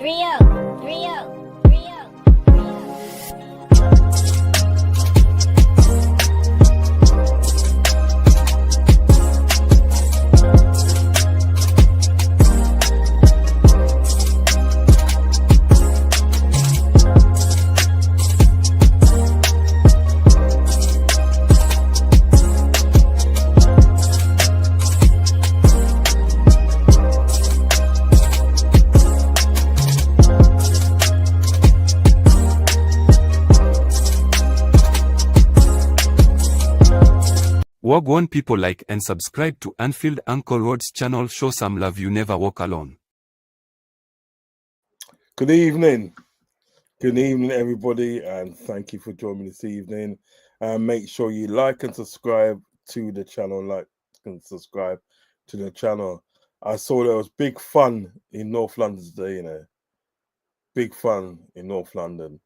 Rio. Wagwan people, like and subscribe to Anfield Uncle Rodz channel. Show some love, you never walk alone. Good evening. Good evening, everybody, and thank you for joining me this evening. Make sure you like and subscribe to the channel. I saw there was big fun in North London today, Big fun in North London.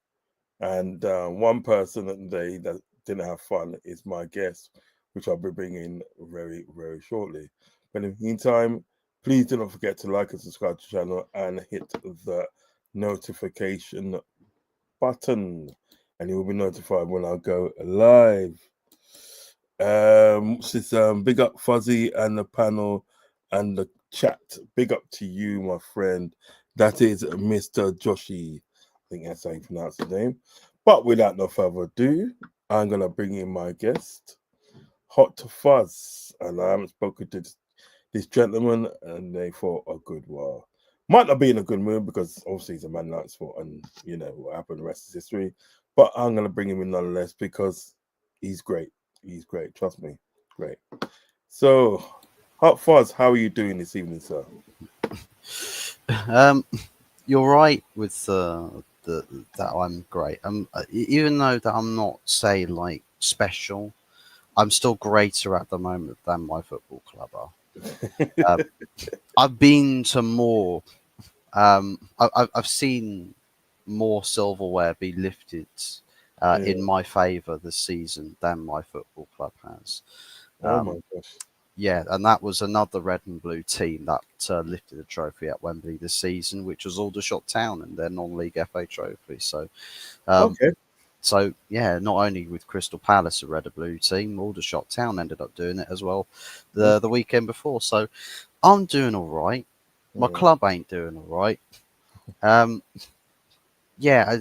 And one person today that didn't have fun is my guest, which I'll be bringing very, very shortly. But in the meantime, please do not forget to like and subscribe to the channel and hit the notification button, and you will be notified when I go live. Big up Fuzzy and the panel and the chat. Big up to you, my friend. That is Mr. Joshi. I think that's how you pronounce his name. But without no further ado, I'm going to bring in my guest, Hot Fuzz. And I haven't spoken to this gentleman and for a good while. Might not be in a good mood because obviously he's a man like sport and what happened, the rest is history. But I'm going to bring him in nonetheless because he's great. He's great. Trust me. Great. So, Hot Fuzz, how are you doing this evening, sir? You're right with that I'm great. Even though that I'm not, say, like special, I'm still greater at the moment than my football club are. I've been to more I've seen more silverware be lifted Yeah. in my favour this season than my football club has. Oh my Um, gosh. yeah, and that was another red and blue team that lifted a trophy at Wembley this season, which was Aldershot Town and their non-league FA trophy. Um, Okay. so yeah, not only with Crystal Palace a red and blue team, Aldershot Town ended up doing it as well the weekend before. So I'm doing all right. My Yeah. club ain't doing all right. Um, yeah,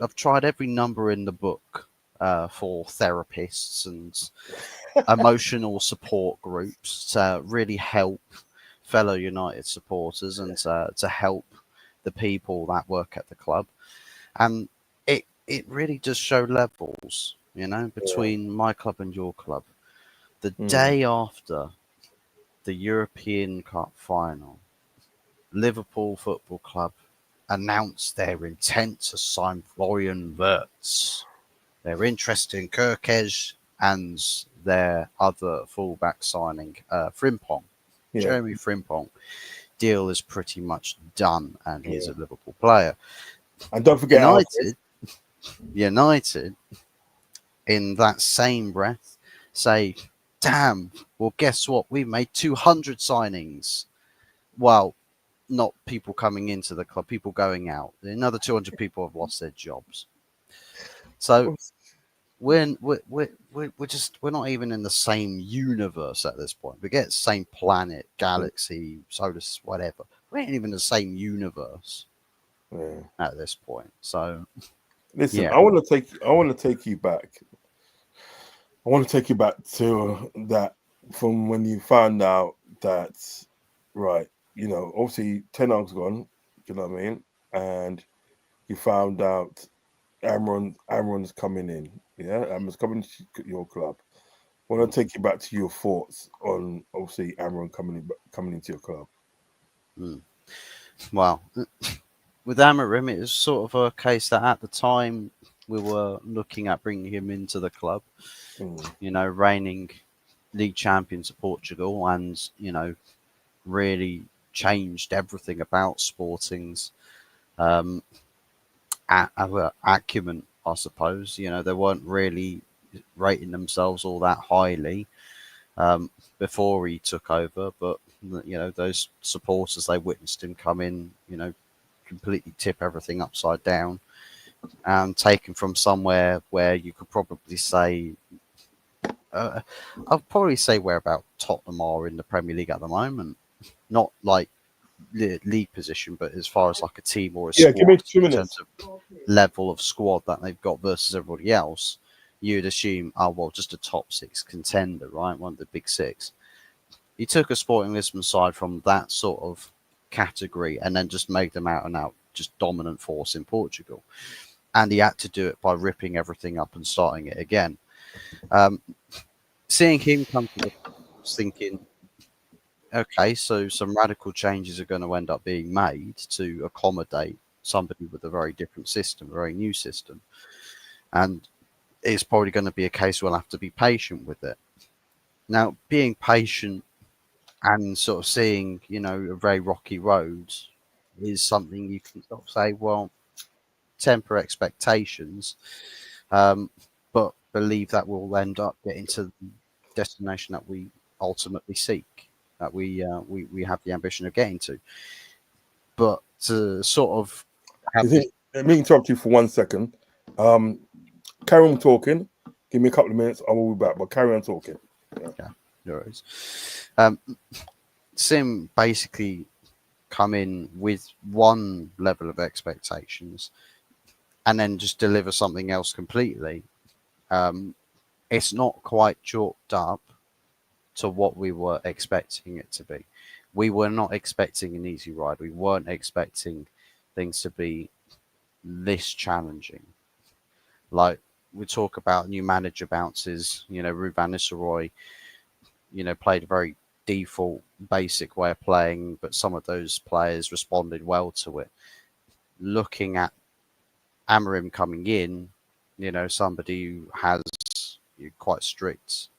I've tried every number in the book for therapists and emotional support groups to really help fellow United supporters and to help the people that work at the club. And it really does show levels, Yeah. between my club and your club. The Mm. day after the European Cup final, Liverpool Football Club announced their intent to sign Florian Wirtz. Their interest in Kirkez and their other fullback signing, Frimpong. Yeah. Jeremy Frimpong deal is pretty much done, and he's Yeah. a Liverpool player. And don't forget Alfred. United, in that same breath, say, "Damn! Well, guess what? We made 200 signings." Well, not people coming into the club, people going out. Another 200 people have lost their jobs. So we're not even in the same universe at this point. We get same planet, galaxy, solar, whatever. We ain't even the same universe Yeah. at this point. So Listen, yeah, I want to take you back. I want to take you back to that from when you found out that, right, obviously Ten Hag's gone, you know what I mean? And you found out Amron's coming in. Yeah, Amron's coming to your club. I want to take you back to your thoughts on obviously Amron coming into your club. mm. Well, with Amarim, it was sort of a case that at the time we were looking at bringing him into the club. Mm. Reigning league champions of Portugal, and really changed everything about Sporting's um, acumen, I suppose. They weren't really rating themselves all that highly before he took over, but those supporters, they witnessed him come in, completely tip everything upside down and take him from somewhere where you could probably say, I'll probably say where about Tottenham are in the Premier League at the moment. Not like league position, but as far as like a team or a Yeah, give me squad, 2 minutes. in terms of level of squad that they've got versus everybody else, you'd assume, oh well, just a top six contender, right? One of the big six. He took a Sporting Lisbon side from that sort of category and then just made them out and out just dominant force in Portugal. And he had to do it by ripping everything up and starting it again. Um, Seeing him come to the thinking, okay, so some radical changes are going to end up being made to accommodate somebody with a very different system, a very new system. And it's probably going to be a case we'll have to be patient with it. Now, being patient and sort of seeing, a very rocky road is something you can sort of say, well, temper expectations, but believe that we'll end up getting to the destination that we ultimately seek, that we have the ambition of getting to. But to sort of have this, Let me interrupt you for 1 second. Um, Carry on talking. Give me a couple of minutes. I will be back. But carry on talking. Yeah. yeah, there is. Sim basically come in with one level of expectations and then just deliver something else completely. It's not quite chalked up to what we were expecting it to be. We were not expecting an easy ride. We weren't expecting things to be this challenging. Like we talk about new manager bounces, Ruben Nistelrooy, played a very default, basic way of playing, but some of those players responded well to it. Looking at Amarim coming in, somebody who has quite strict,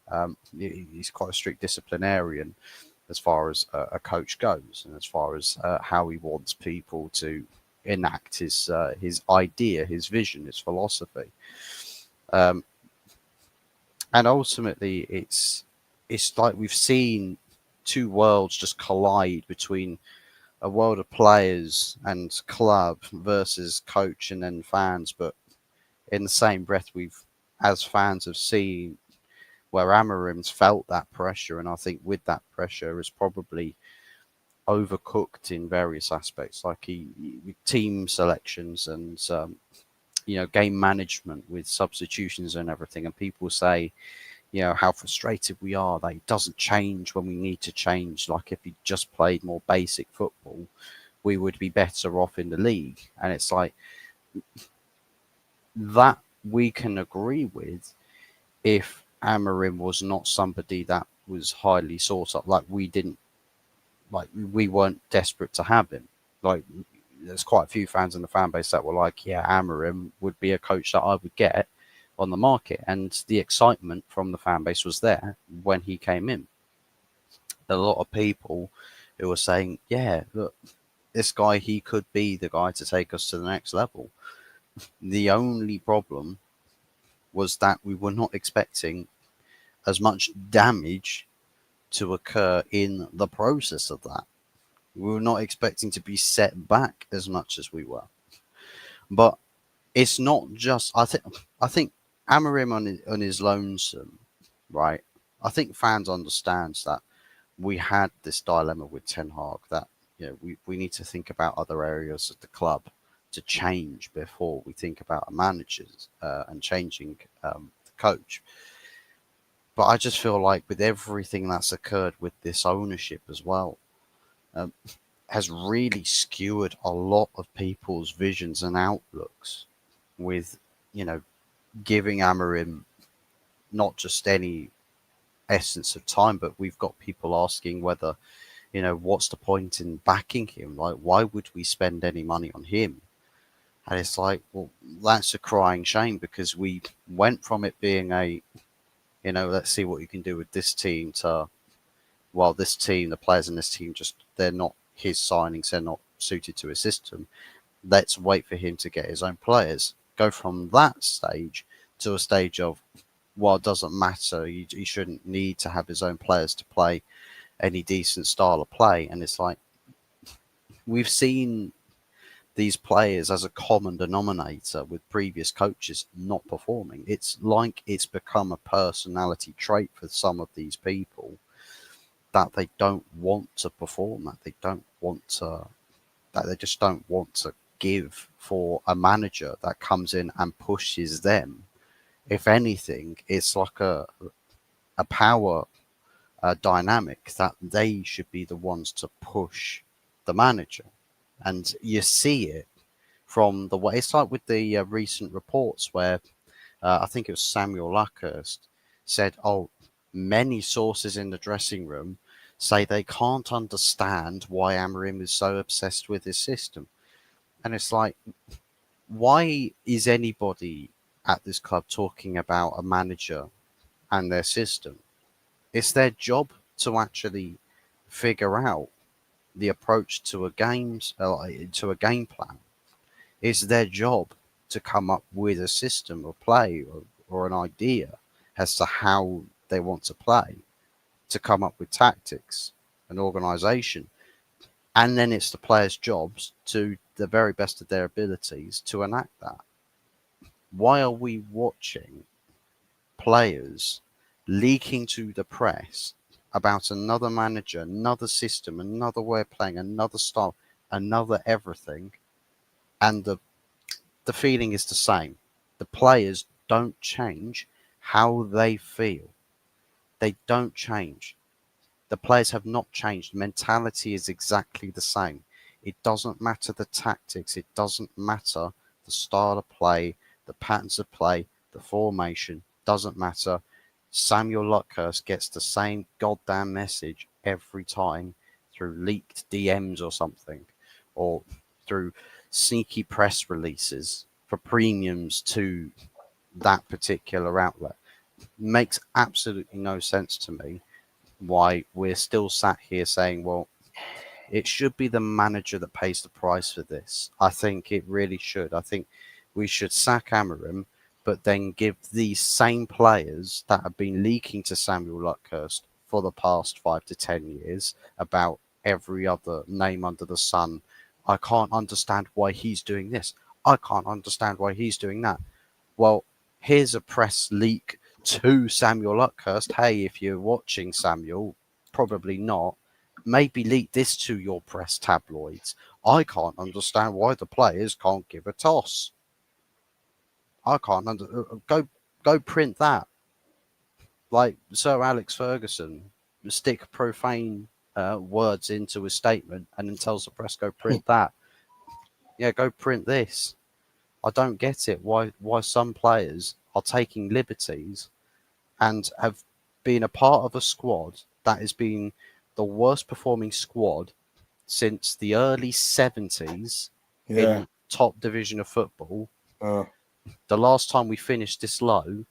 he's quite a strict disciplinarian. as far as a coach goes, and as far as how he wants people to enact his idea, his vision, his philosophy. Um, and ultimately, it's like we've seen two worlds just collide between a world of players and club versus coach and then fans. But in the same breath, we've, as fans, have seen where Amorim's felt that pressure, and I think with that pressure is probably overcooked in various aspects, like team selections and game management with substitutions and everything. And people say, how frustrated we are that it doesn't change when we need to change. Like if he just played more basic football, we would be better off in the league. And it's like that we can agree with if Amorim was not somebody that was highly sought up. Like we weren't desperate to have him. Like there's quite a few fans in the fan base that were like, yeah, Amorim would be a coach that I would get on the market. And the excitement from the fan base was there when he came in. A lot of people who were saying, yeah, look, this guy, he could be the guy to take us to the next level. The only problem was that we were not expecting as much damage to occur in the process of that. We were not expecting to be set back as much as we were. But it's not just, I think Amorim on his lonesome, right? I think fans understands that we had this dilemma with Ten Hag that we need to think about other areas of the club to change before we think about a managers and changing the coach. But I just feel like with everything that's occurred with this ownership as well, has really skewered a lot of people's visions and outlooks with, giving Amorim not just any essence of time, but we've got people asking whether, what's the point in backing him? Like, why would we spend any money on him? And it's like, well, that's a crying shame because we went from it being a, let's see what you can do with this team to, well, this team, the players in this team, they're not his signings, they're not suited to his system. Let's wait for him to get his own players. Go from that stage to a stage of, well, it doesn't matter. He shouldn't need to have his own players to play any decent style of play. And it's like, we've seen these players as a common denominator with previous coaches not performing. It's like it's become a personality trait for some of these people that they don't want to perform, that they just don't want to give for a manager that comes in and pushes them. If anything, it's like a power dynamic that they should be the ones to push the manager. And you see it from the way, it's like with the recent reports where I think it was Samuel Luckhurst said, many sources in the dressing room say they can't understand why Amorim is so obsessed with his system. And it's like, why is anybody at this club talking about a manager and their system? It's their job to actually figure out the approach to a game plan. It's their job to come up with a system of play or an idea as to how they want to play, to come up with tactics and organisation. And then it's the players' jobs to the very best of their abilities to enact that. Why are we watching players leaking to the press about another manager, another system, another way of playing, another style, another everything? And the feeling is the same. The players don't change how they feel. They don't change. The players have not changed. Mentality is exactly the same. It doesn't matter the tactics. It doesn't matter the style of play, the patterns of play, the formation. Doesn't matter. Samuel Luckhurst gets the same goddamn message every time through leaked DMs or something, or through sneaky press releases for premiums to that particular outlet. Makes absolutely no sense to me. why we're still sat here saying, well, it should be the manager that pays the price for this. I think it really should. I think we should sack Amorim, but then give these same players that have been leaking to Samuel Luckhurst for the past 5 to 10 years about every other name under the sun. I can't understand why he's doing this. I can't understand why he's doing that. Well, here's a press leak to Samuel Luckhurst. Hey, if you're watching, Samuel, probably not. Maybe leak this to your press tabloids. I can't understand why the players can't give a toss. I can't go print that. Like Sir Alex Ferguson, stick profane words into his statement and then tells the press, go print that. Yeah, go print this. I don't get it. Why some players are taking liberties and have been a part of a squad that has been the worst performing squad since the early 70s in top division of football. The last time we finished this low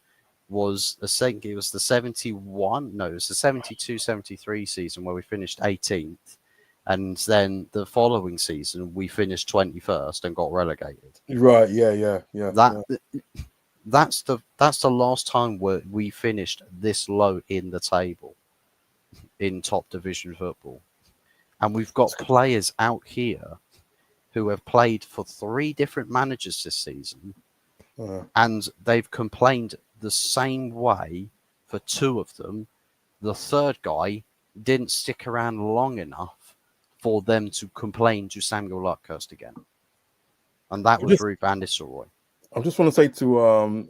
was the 72-73 season where we finished 18th. And then the following season, we finished 21st and got relegated. Right, yeah. That's the last time we finished this low in the table in top division football. And we've got players out here who have played for 3 different managers this season, and they've complained the same way for 2 of them. The third guy didn't stick around long enough for them to complain to Samuel Luckhurst again. And that was Ruud van Nistelrooy. I just want to say to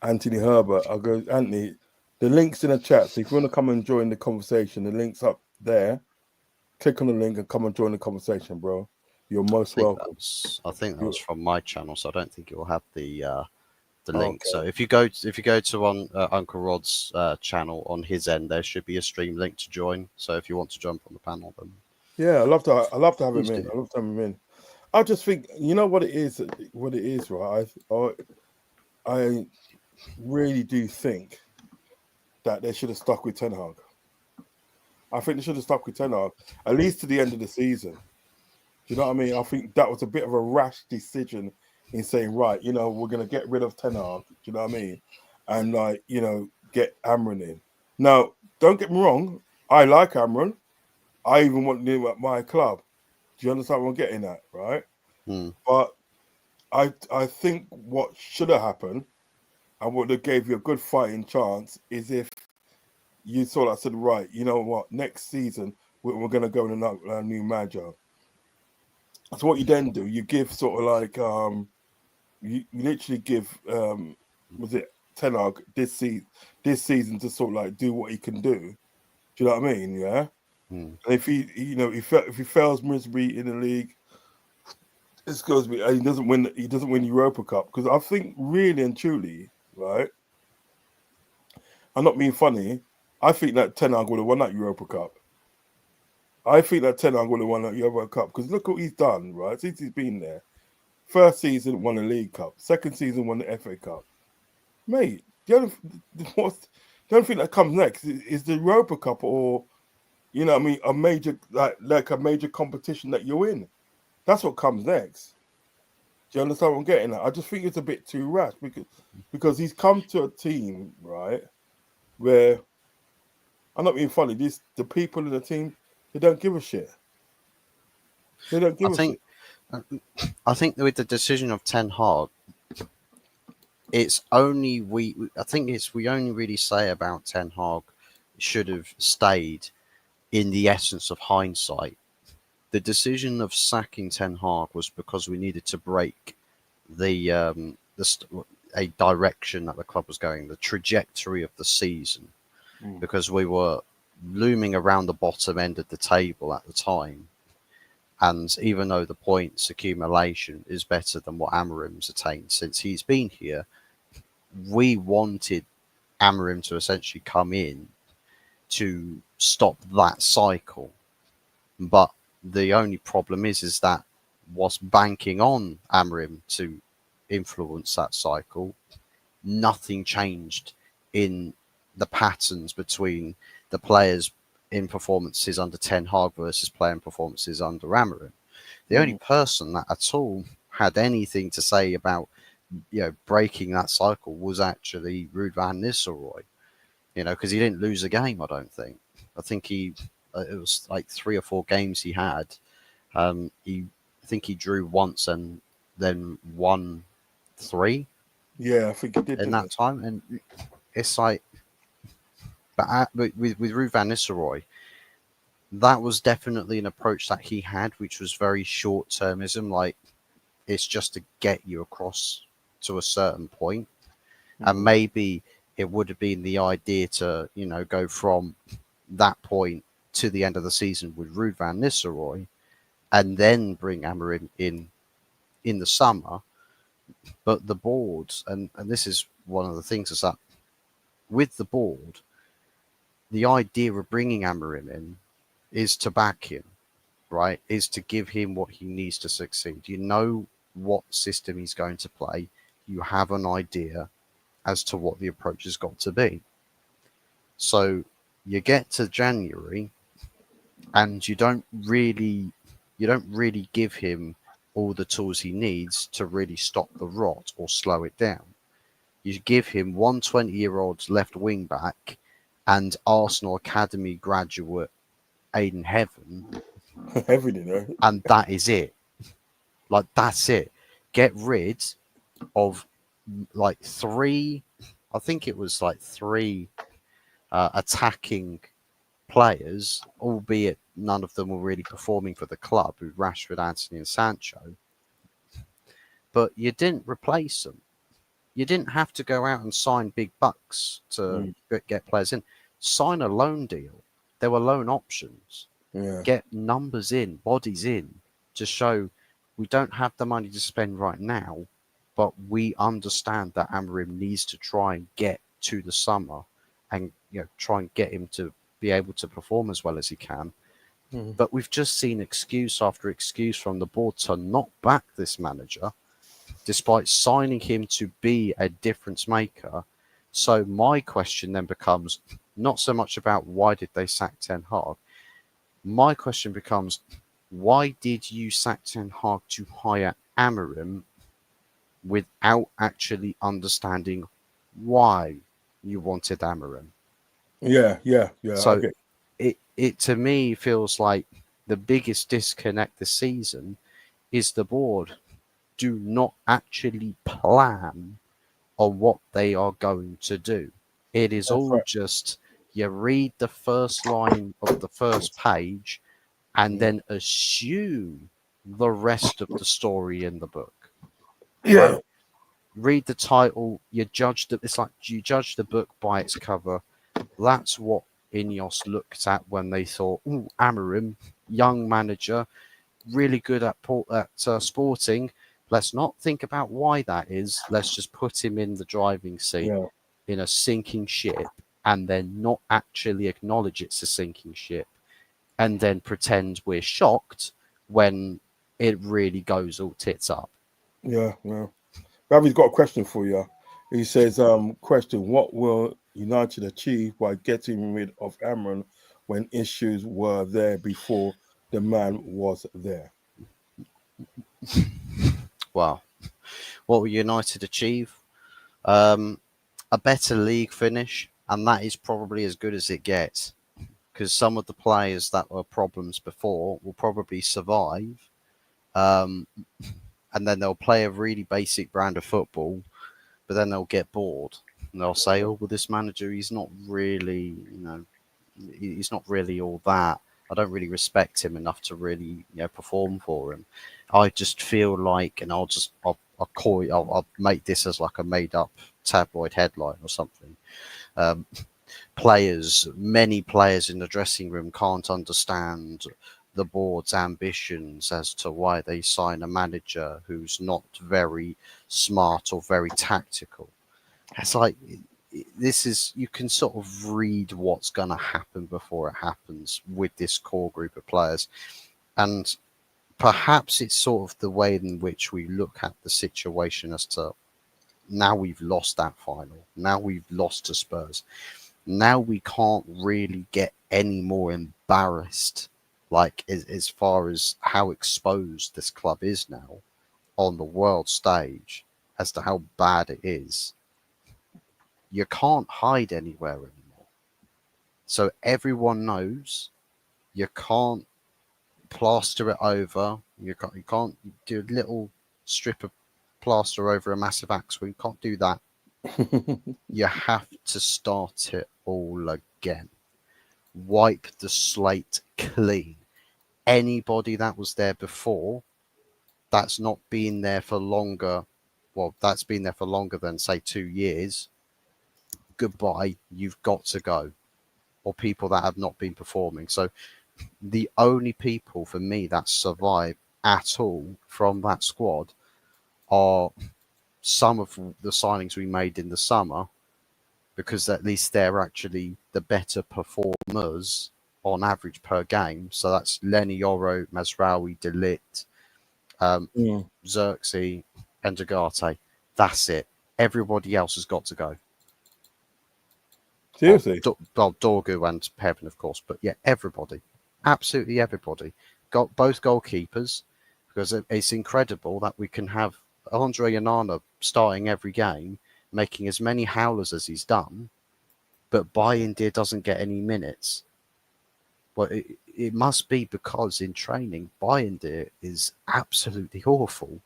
Anthony Herbert, I'll go, Anthony, the link's in the chat. So if you want to come and join the conversation, the link's up there. Click on the link and come and join the conversation, bro. You're most welcome. I think that was from my channel, so I don't think it will have the link. Okay. So if you go to Uncle Rod's channel on his end, there should be a stream link to join. So if you want to jump on the panel, then yeah, I'd love to have him in. I'd love to have him in. I just think, you know what it is, right? I really do think that they should have stuck with Ten Hag. I think they should have stuck with Ten Hag at least to the end of the season. Do you know what I mean? I think that was a bit of a rash decision in saying, right, you know, we're going to get rid of Ten Hag. Do you know what I mean? And like, you know, get Amron in. Now, don't get me wrong. I like Amron. I even want him at my club. Do you understand what I'm getting at, right? But I think what should have happened and what have gave you a good fighting chance is if you sort of said, right, you know what, next season we're going to go in a new manager. So what you then do, you give sort of like, you literally give, was it Ten Hag this season to sort of like do what he can do. Do you know what I mean? Yeah. And if he fails miserably in the league, excuse me, and he doesn't win the Europa Cup, because I think really and truly, right, I'm not being funny, I think that Ten Hag would have won that Europa Cup. I think that Ten Hag would have won that Europa Cup, because look what he's done, right, since he's been there. First season, won the League Cup. Second season, won the FA Cup. Mate, the only thing that comes next is the Europa Cup, or, you know what I mean, a major, like a major competition that you're in. That's what comes next. Do you understand what I'm getting at? I just think it's a bit too rash, because he's come to a team, right, where, I'm not being funny, the people in the team, they don't give a shit. They don't give a shit. I think with the decision of Ten Hag, it's only we only really say about Ten Hag should have stayed in the essence of hindsight. The decision of sacking Ten Hag was because we needed to break a direction that the club was going, the trajectory of the season, because we were looming around the bottom end of the table at the time. And even though the points accumulation is better than what Amorim's attained since he's been here, we wanted Amorim to essentially come in to stop that cycle. But the only problem is that whilst banking on Amorim to influence that cycle, nothing changed in the patterns between the players in performances under Ten Hag versus playing performances under Amorim. The only person that at all had anything to say about breaking that cycle was actually Ruud van Nistelrooy. Because he didn't lose a game. I don't think. I think it was like 3 or 4 games he had. I think he drew once and then won 3. Yeah, I think he did in that time, and it's like, but with Ruud van Nistelrooy, that was definitely an approach that he had, which was very short termism. Like, it's just to get you across to a certain point, and maybe it would have been the idea to go from that point to the end of the season with Ruud van Nistelrooy, and then bring Amorim in the summer. But the board, and this is one of the things, is that with the board, the idea of bringing Amorim in is to back him, right? Is to give him what he needs to succeed. You know what system he's going to play. You have an idea as to what the approach has got to be. So you get to January and you don't really give him all the tools he needs to really stop the rot or slow it down. You give him one 20-year-old left wing back and Arsenal Academy graduate Aiden Heaven, everything, and that is it. Like, that's it. Get rid of like 3, I think it was like 3 attacking players, albeit none of them were really performing for the club, with Rashford, Anthony and Sancho. But you didn't replace them. You didn't have to go out and sign big bucks to get players in. Sign a loan deal. There were loan options. Yeah. Get numbers in, bodies in, to show we don't have the money to spend right now, but we understand that Amorim needs to try and get to the summer and try and get him to be able to perform as well as he can. But we've just seen excuse after excuse from the board to not back this manager, despite signing him to be a difference maker. So my question then becomes not so much about why did they sack Ten Hag. My question becomes, why did you sack Ten Hag to hire Amorim without actually understanding why you wanted Amorim? Yeah. So it to me feels like the biggest disconnect this season is the board do not actually plan on what they are going to do. It is all just, you read the first line of the first page and then assume the rest of the story in the book. Yeah. Right? Read the title, it's like you judge the book by its cover. That's what Ineos looked at when they thought, "Ooh, Amorim, young manager, really good at Sporting. Let's not think about why that is. Let's just put him in the driving seat in a sinking ship, and then not actually acknowledge it's a sinking ship, and then pretend we're shocked when it really goes all tits up." Yeah. Ravi's got a question for you. He says, question, what will United achieve by getting rid of Amorim when issues were there before the man was there? Wow. What will United achieve? A better league finish, and that is probably as good as it gets, because some of the players that were problems before will probably survive, and then they'll play a really basic brand of football, but then they'll get bored and they'll say, "Oh, well, this manager, he's not really, he's not really all that. I don't really respect him enough to really, perform for him." I just feel like, and I'll make this as like a made-up tabloid headline or something. Many players in the dressing room can't understand the board's ambitions as to why they sign a manager who's not very smart or very tactical. It's like, you can sort of read what's going to happen before it happens with this core group of players. And perhaps it's sort of the way in which we look at the situation as to, now we've lost that final. Now we've lost to Spurs. Now we can't really get any more embarrassed, like as far as how exposed this club is now on the world stage as to how bad it is. You can't hide anywhere anymore. So everyone knows you can't plaster it over. You can't do a little strip of plaster over a massive axe. You can't do that. You have to start it all again. Wipe the slate clean. Anybody that was there before, that's not been there for longer. Well, that's been there for longer than, say, 2 years. Goodbye. You've got to go. Or people that have not been performing. So the only people for me that survive at all from that squad are some of the signings we made in the summer, because at least they're actually the better performers on average per game. So that's Lenny Yoro, Mazraoui, De Ligt, Xerxes, and Degate. That's it. Everybody else has got to go. Seriously? Well, Dorgu and Pevin, of course. But yeah, everybody. Absolutely everybody. Got both goalkeepers, because it's incredible that we can have Andre Onana starting every game, making as many howlers as he's done, but Bayindir doesn't get any minutes. Well, it must be because in training, Bayindir is absolutely awful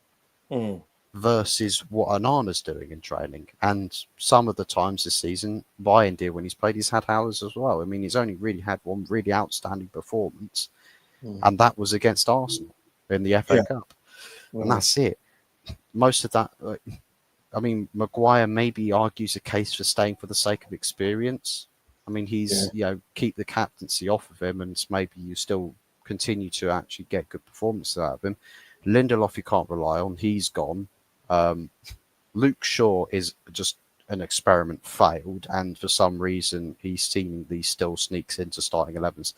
versus what Onana's doing in training. And some of the times this season, Bayindir, when he's played, he's had howlers as well. I mean, he's only really had one really outstanding performance, and that was against Arsenal in the FA Cup. And that's it. Most of that, I mean, Maguire maybe argues a case for staying for the sake of experience. I mean, he's, keep the captaincy off of him, and maybe you still continue to actually get good performances out of him. Lindelof, you can't rely on. He's gone. Luke Shaw is just an experiment failed, and for some reason, he seemingly still sneaks into starting 11s.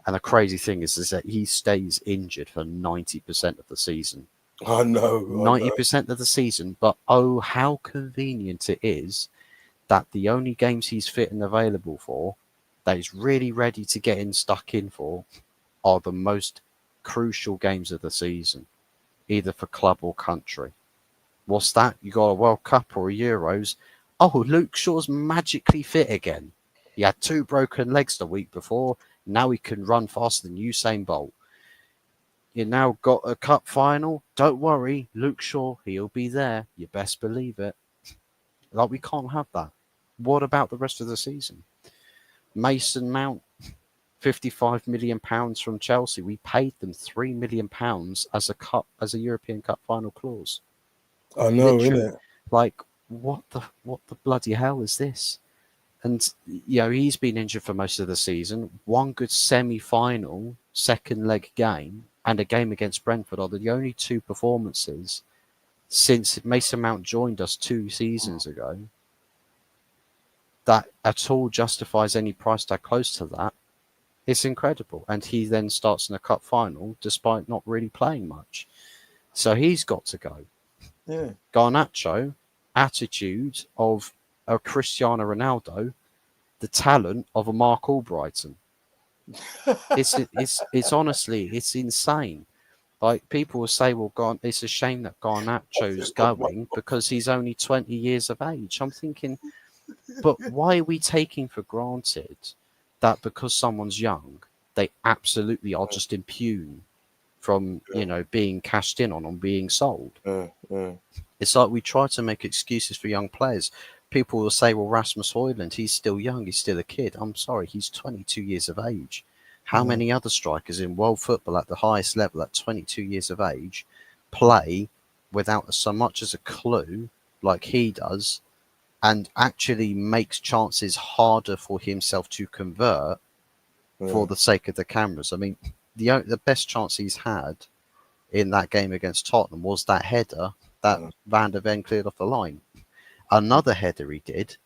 And the crazy thing is that he stays injured for 90% of the season. I know. 90% of the season, but oh, how convenient it is that the only games he's fit and available for, that he's really ready to get stuck in for, are the most crucial games of the season, either for club or country. What's that? You got a World Cup or a Euros. Oh, Luke Shaw's magically fit again. He had 2 broken legs the week before. Now he can run faster than Usain Bolt. You now got a cup final. Don't worry, Luke Shaw, he'll be there. You best believe it. Like, we can't have that. What about the rest of the season? Mason Mount, £55 million from Chelsea. We paid them £3 million as a European Cup final clause. I know, innit? Like, what the bloody hell is this? And he's been injured for most of the season. One good semi-final, second leg game, and a game against Brentford are the only 2 performances since Mason Mount joined us 2 seasons ago that at all justifies any price tag close to that. It's incredible. And he then starts in a cup final despite not really playing much. So he's got to go. Yeah. Garnacho, attitude of a Cristiano Ronaldo, the talent of a Mark Albrighton. It's honestly, it's insane. Like, people will say, well, it's a shame that Garnacho's going because he's only 20 years of age. I'm thinking, but why are we taking for granted that because someone's young, they absolutely are just impugned from, being cashed in on being sold? It's like we try to make excuses for young players. People will say, well, Rasmus Højlund, he's still young, he's still a kid. I'm sorry, he's 22 years of age. How many other strikers in world football at the highest level at 22 years of age play without so much as a clue like he does, and actually makes chances harder for himself to convert for the sake of the cameras? I mean, the best chance he's had in that game against Tottenham was that header that Van der Ven cleared off the line. Another header he did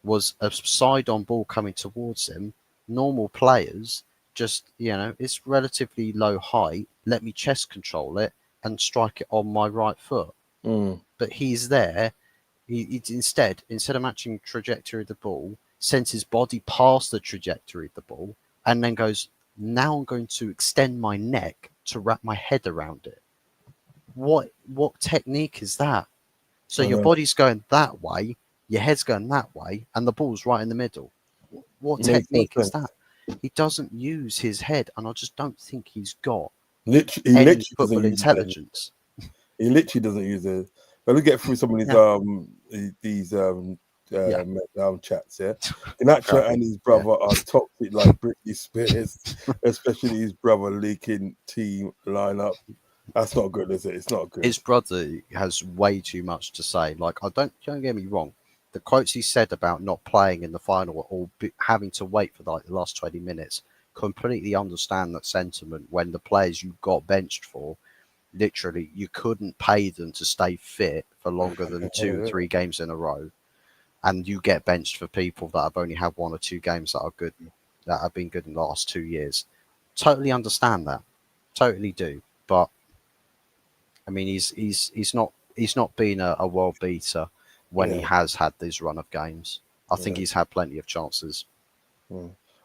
was a side-on ball coming towards him. Normal players just, it's relatively low height. Let me chest control it and strike it on my right foot. But he's there. He instead of matching trajectory of the ball, sends his body past the trajectory of the ball, and then goes, now I'm going to extend my neck to wrap my head around it. What technique is that? So your body's going that way, your head's going that way, and the ball's right in the middle. What technique is that? He doesn't use his head, and I just don't think he's got any football intelligence. He literally doesn't use it. But let's get through some of these chats. Yeah, Ganacho and his brother are toxic like Britney Spears, especially his brother leaking team lineup. That's not good, is it? It's not good. His brother has way too much to say. Like, don't get me wrong. The quotes he said about not playing in the final or having to wait for like the last 20 minutes, completely understand that sentiment when the players you got benched for, literally, you couldn't pay them to stay fit for longer than 2 or 3 games in a row. And you get benched for people that have only had 1 or 2 games that are good, that have been good in the last 2 years. Totally understand that. Totally do. But I mean, he's not been a world beater when he has had this run of games. I think he's had plenty of chances.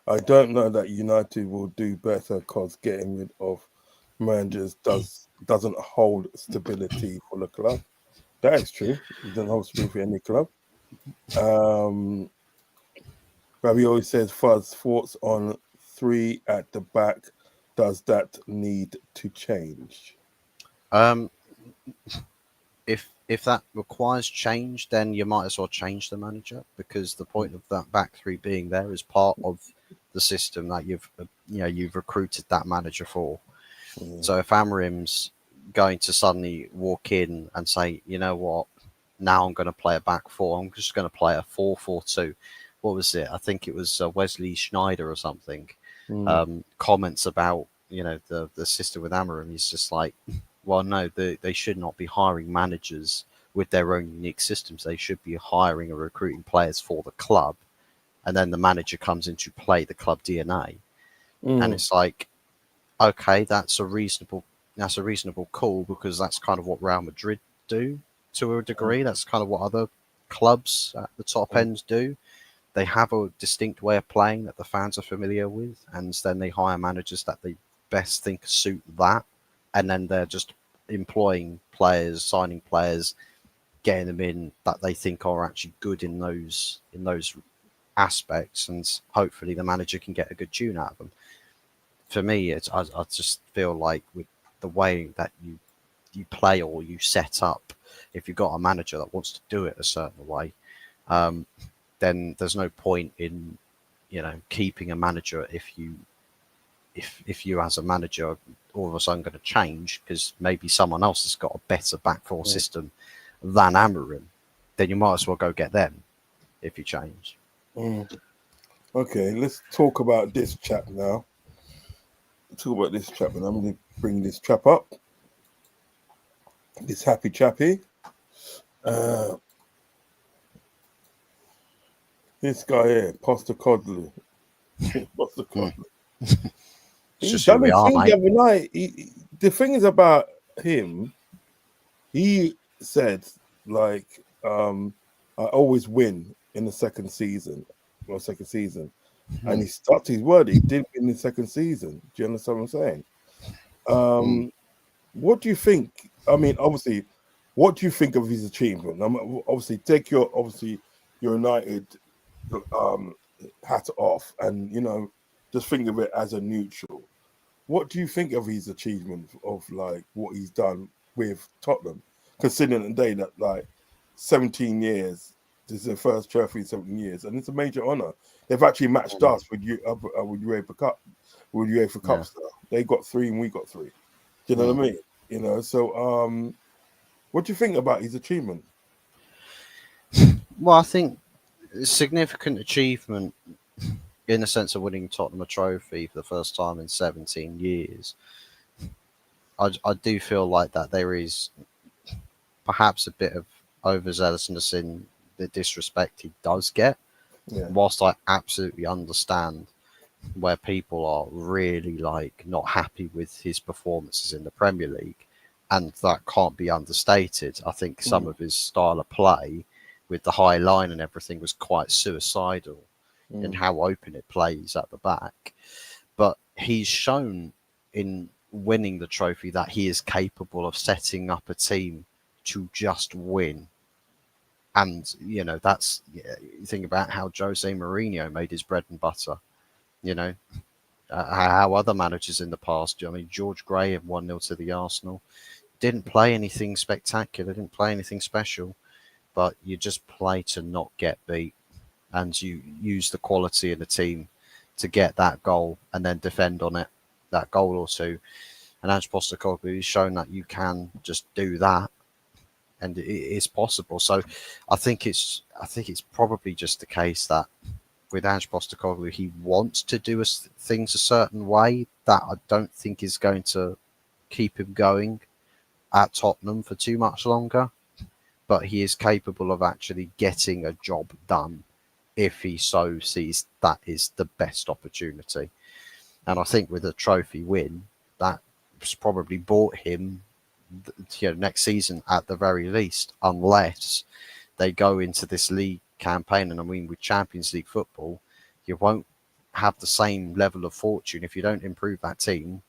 I don't know that United will do better because getting rid of managers doesn't hold stability for the club. That is true. It doesn't hold stability for any club. Rabbi always says, Fuzz, thoughts on 3 at the back. Does that need to change? If that requires change, then you might as well change the manager, because the point of that back 3 being there is part of the system that you've recruited that manager for. So if Amorim's going to suddenly walk in and say, you know what, now I'm going to play a back 4, I'm just going to play a 4-4-2. What was it? I think it was Wesley Schneider or something. Comments about the system with Amorim. He's just like, well, no, they should not be hiring managers with their own unique systems. They should be hiring and recruiting players for the club, and then the manager comes in to play the club DNA. And it's like, okay, that's a reasonable call, because that's kind of what Real Madrid do to a degree. That's kind of what other clubs at the top end do. They have a distinct way of playing that the fans are familiar with, and then they hire managers that they best think suit that. And then they're just employing players, signing players, getting them in that they think are actually good in those aspects, and hopefully the manager can get a good tune out of them. For me, I just feel like with the way that you play or you set up, if you've got a manager that wants to do it a certain way, then there's no point in keeping a manager if you as a manager all of a sudden going to change because maybe someone else has got a better back 4 system than Amorim. Then you might as well go get them if you change. Okay, let's talk about this chap now. I'm going to bring this chap up. This happy chappy. This guy here, Pastor Codley. Pastor Codley. He done a thing the other night. The thing is about him, he said, like, I always win in the second season. And he stuck to his word. He did win the second season. Do you understand what I'm saying? What do you think? I mean, obviously, what do you think of his achievement? Obviously, take your United hat off and, just think of it as a neutral. What do you think of his achievement of like what he's done with Tottenham, considering today that like 17 years, this is the first trophy in 17 years, and it's a major honour. They've actually matched us with UEFA Cup, with UEFA Cup stuff. They got 3 and we got 3. Do you know what I mean? So what do you think about his achievement? Well, I think significant achievement in the sense of winning Tottenham a trophy for the first time in 17 years. I do feel like that there is perhaps a bit of overzealousness in the disrespect he does get. Whilst I absolutely understand where people are really like not happy with his performances in the Premier League, and that can't be understated. I think some of his style of play with the high line and everything was quite suicidal. and how open it plays at the back. But he's shown in winning the trophy that he is capable of setting up a team to just win. And, that's, you think about how Jose Mourinho made his bread and butter, how other managers in the past, I mean, George Graham 1-0 to the Arsenal, didn't play anything spectacular, didn't play anything special, but you just play to not get beat, and you use the quality in the team to get that goal and then defend on it, that goal or two. And Ange Postecoglou has shown that you can just do that, and it is possible. So I think it's probably just the case that with Ange Postecoglou, he wants to do things a certain way that I don't think is going to keep him going at Tottenham for too much longer. But he is capable of actually getting a job done if he so sees that is the best opportunity. And I think with a trophy win, that's probably bought him, next season at the very least, unless they go into this league campaign. And I mean, with Champions League football, you won't have the same level of fortune if you don't improve that team,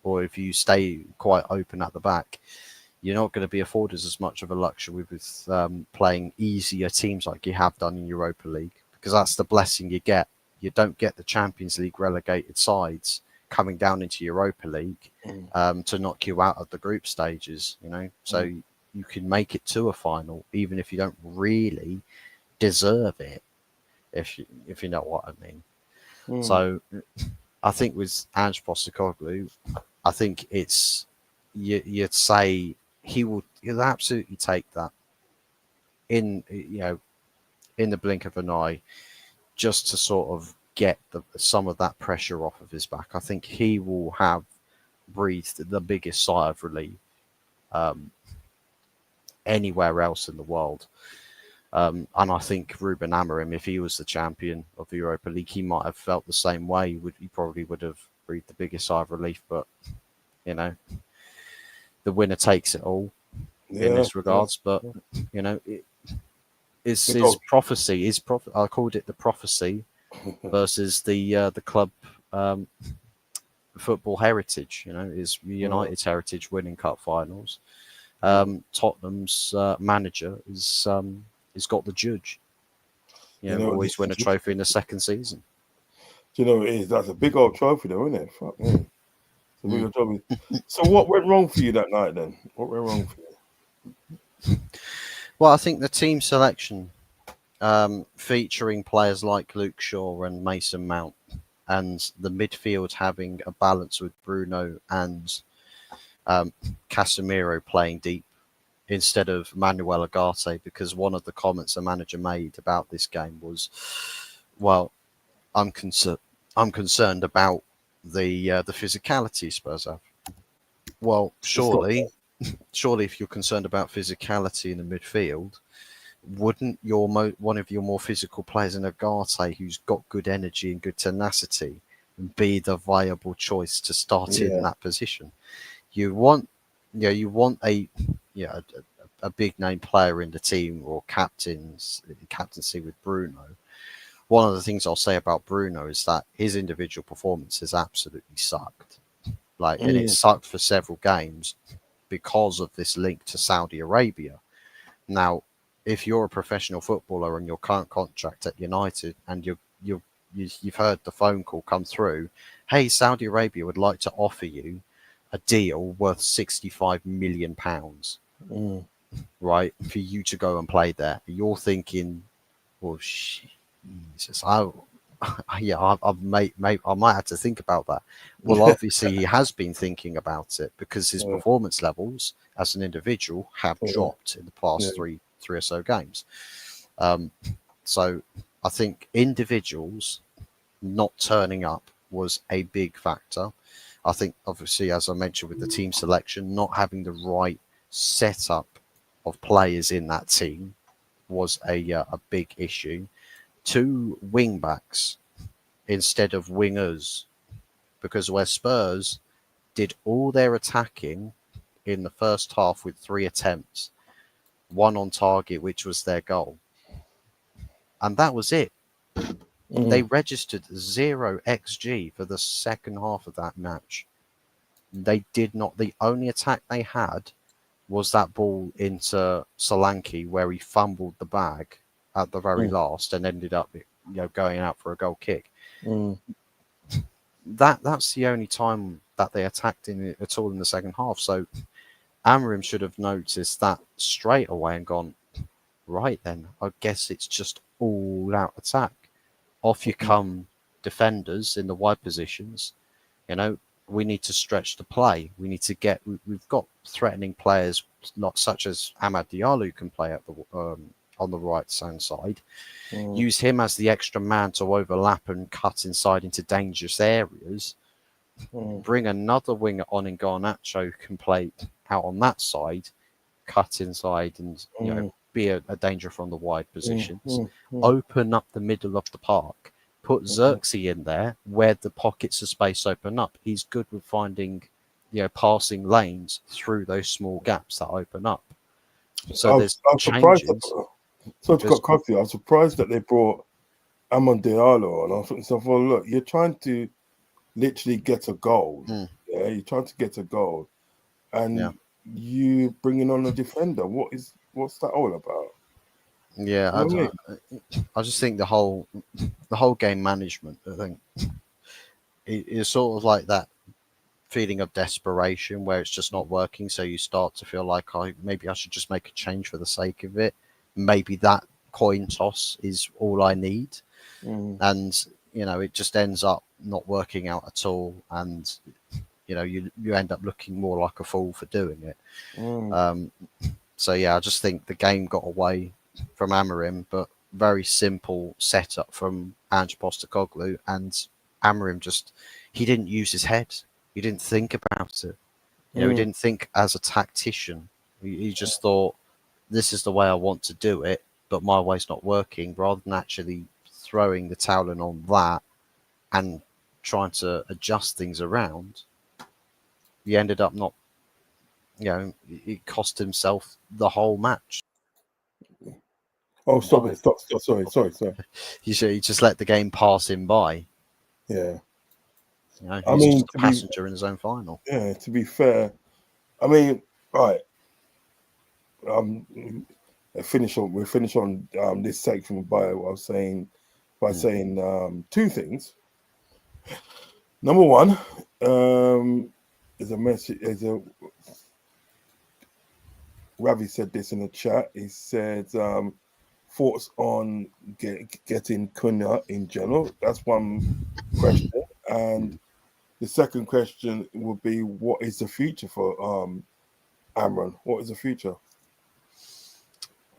or if you stay quite open at the back. You're not going to be afforded as much of a luxury with playing easier teams like you have done in Europa League, because that's the blessing you get. You don't get the Champions League relegated sides coming down into Europa League to knock you out of the group stages, So you can make it to a final, even if you don't really deserve it, if you know what I mean. So I think with Ange Postecoglou, I think it's, you'd say he'll absolutely take that in the blink of an eye, just to sort of get some of that pressure off of his back. I think he will have breathed the biggest sigh of relief anywhere else in the world. And I think Ruben Amorim, if he was the champion of the Europa League, he might have felt the same way. He probably would have breathed the biggest sigh of relief. But the winner takes it all in this regards. But it's his prophecy. I called it the prophecy versus the club football heritage. Is United's heritage winning cup finals. Tottenham's manager is got the judge. Always win a trophy in the second season. Do you know what it is? That's a big old trophy, though, isn't it? Fuck me. It's a big old trophy. So what went wrong for you that night then? What went wrong for you? Well, I think the team selection, featuring players like Luke Shaw and Mason Mount, and the midfield having a balance with Bruno and Casemiro playing deep instead of Manuel Ugarte, because one of the comments the manager made about this game was, well, I'm concerned about the physicality Spurs have. Well, surely if you're concerned about physicality in the midfield, wouldn't one of your more physical players in Ugarte, who's got good energy and good tenacity, be the viable choice to start in that position? You want a big name player in the team, or captaincy with Bruno. One of the things I'll say about Bruno is that his individual performance has absolutely sucked. And it sucked for several games because of this link to Saudi Arabia. Now, if you're a professional footballer and your current contract at United, and you've heard the phone call come through, hey, Saudi Arabia would like to offer you a deal worth £65 million, right, for you to go and play there. You're thinking, well, Jesus, I might have to think about that. Well, obviously he has been thinking about it, because his performance levels as an individual have dropped in the past three or so games. So I think individuals not turning up was a big factor. I think, obviously, as I mentioned with the team selection, not having the right setup of players in that team was a big issue. 2 wing backs instead of wingers, because where Spurs did all their attacking in the first half with 3 attempts, 1 on target, which was their goal, and that was it. They registered 0 XG for the second half of that match. They did not. The only attack they had was that ball into Solanke where he fumbled the bag at the very last and ended up, going out for a goal kick. That's the only time that they attacked in it at all in the second half. So Amorim should have noticed that straight away and gone, right then, I guess it's just all out attack. Off you come defenders in the wide positions. We need to stretch the play. We need to get. We've got threatening players, not such as Amad Diallo, who can play at the on the right hand side. Use him as the extra man to overlap and cut inside into dangerous areas. Bring another winger on in Garnacho who can play out on that side, cut inside, and be a danger from the wide positions. Open up the middle of the park. Put Xerxes in there where the pockets of space open up. He's good with finding, passing lanes through those small gaps that open up. So there's changes. So to cut across you, I was surprised that they brought Amon Diallo on. I thought to myself, well, look, you're trying to literally get a goal. Yeah, you're trying to get a goal, and you bringing on a defender. What's that all about? Yeah, I just think the whole game management, I think, is sort of like that feeling of desperation where it's just not working. So you start to feel like, maybe I should just make a change for the sake of it. Maybe that coin toss is all I need. And, it just ends up not working out at all. And, you end up looking more like a fool for doing it. So, I just think the game got away from Amorim, but very simple setup from Ange Postecoglou, and Amorim he didn't use his head. He didn't think about it. He didn't think as a tactician. He just thought, this is the way I want to do it, but my way's not working, rather than actually throwing the towel in on that and trying to adjust things around. He ended up not, it cost himself the whole match. Oh, stop it. Stop. Sorry. He just let the game pass him by. Yeah. He's just a passenger in his own final. Yeah, to be fair, right. We'll finish on this section by what I was saying, saying two things. Number one, is a message. Ravi said this in the chat. He said, thoughts on getting Cunha in general. That's one question. And the second question would be, what is the future for Amron? What is the future?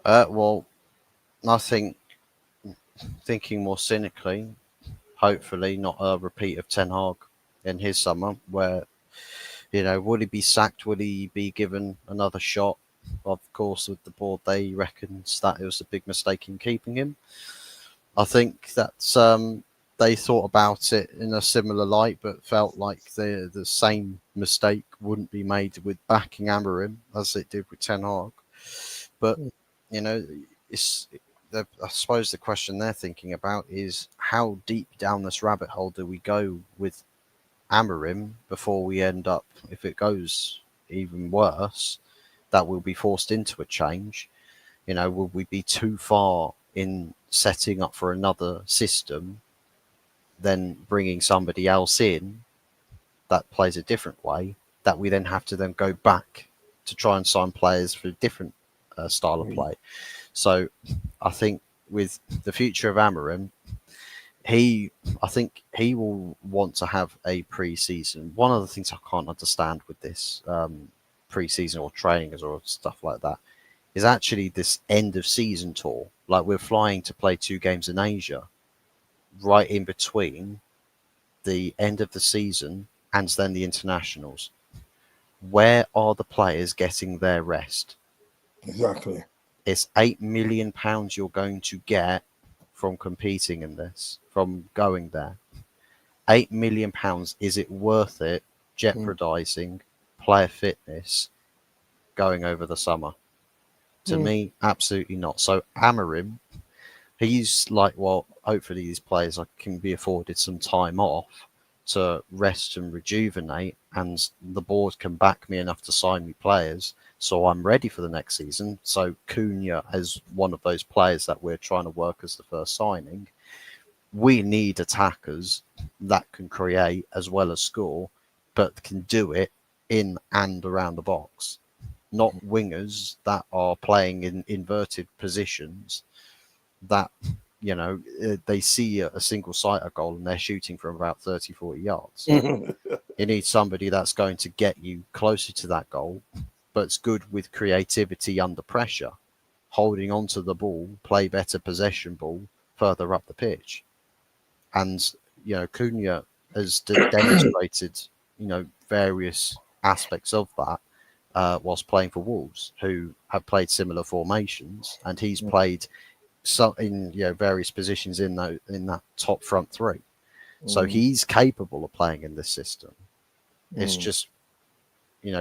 Well, I think, thinking more cynically, hopefully not a repeat of Ten Hag in his summer, where, will he be sacked? Will he be given another shot? Of course, with the board, they reckons that it was a big mistake in keeping him. I think that they thought about it in a similar light, but felt like the same mistake wouldn't be made with backing Amorim as it did with Ten Hag. But I suppose the question they're thinking about is, how deep down this rabbit hole do we go with Amorim before we end up, if it goes even worse, that we'll be forced into a change? Will we be too far in setting up for another system, then bringing somebody else in that plays a different way, that we then have to then go back to try and sign players for a different style of play? So I think with the future of Amorim, I think he will want to have a pre-season. One of the things I can't understand with this pre-season or training or stuff like that is actually this end of season tour. Like, we're flying to play 2 games in Asia right in between the end of the season and then the internationals. Where are the players getting their rest? Exactly. It's £8 million you're going to get from competing in this, from going there. £8 million, is it worth it jeopardizing player fitness going over the summer? To me, absolutely not. So Amorim, he's like, well, hopefully these players can be afforded some time off to rest and rejuvenate, and the board can back me enough to sign me players so I'm ready for the next season. So Cunha is one of those players that we're trying to work as the first signing. We need attackers that can create as well as score, but can do it in and around the box, not wingers that are playing in inverted positions that, they see a single sighter goal and they're shooting from about 30, 40 yards. You need somebody that's going to get you closer to that goal, but it's good with creativity under pressure, holding onto the ball, play better possession ball further up the pitch. And, Cunha has demonstrated, various aspects of that whilst playing for Wolves, who have played similar formations, and he's played in various positions in that top front three. So he's capable of playing in this system. It's just,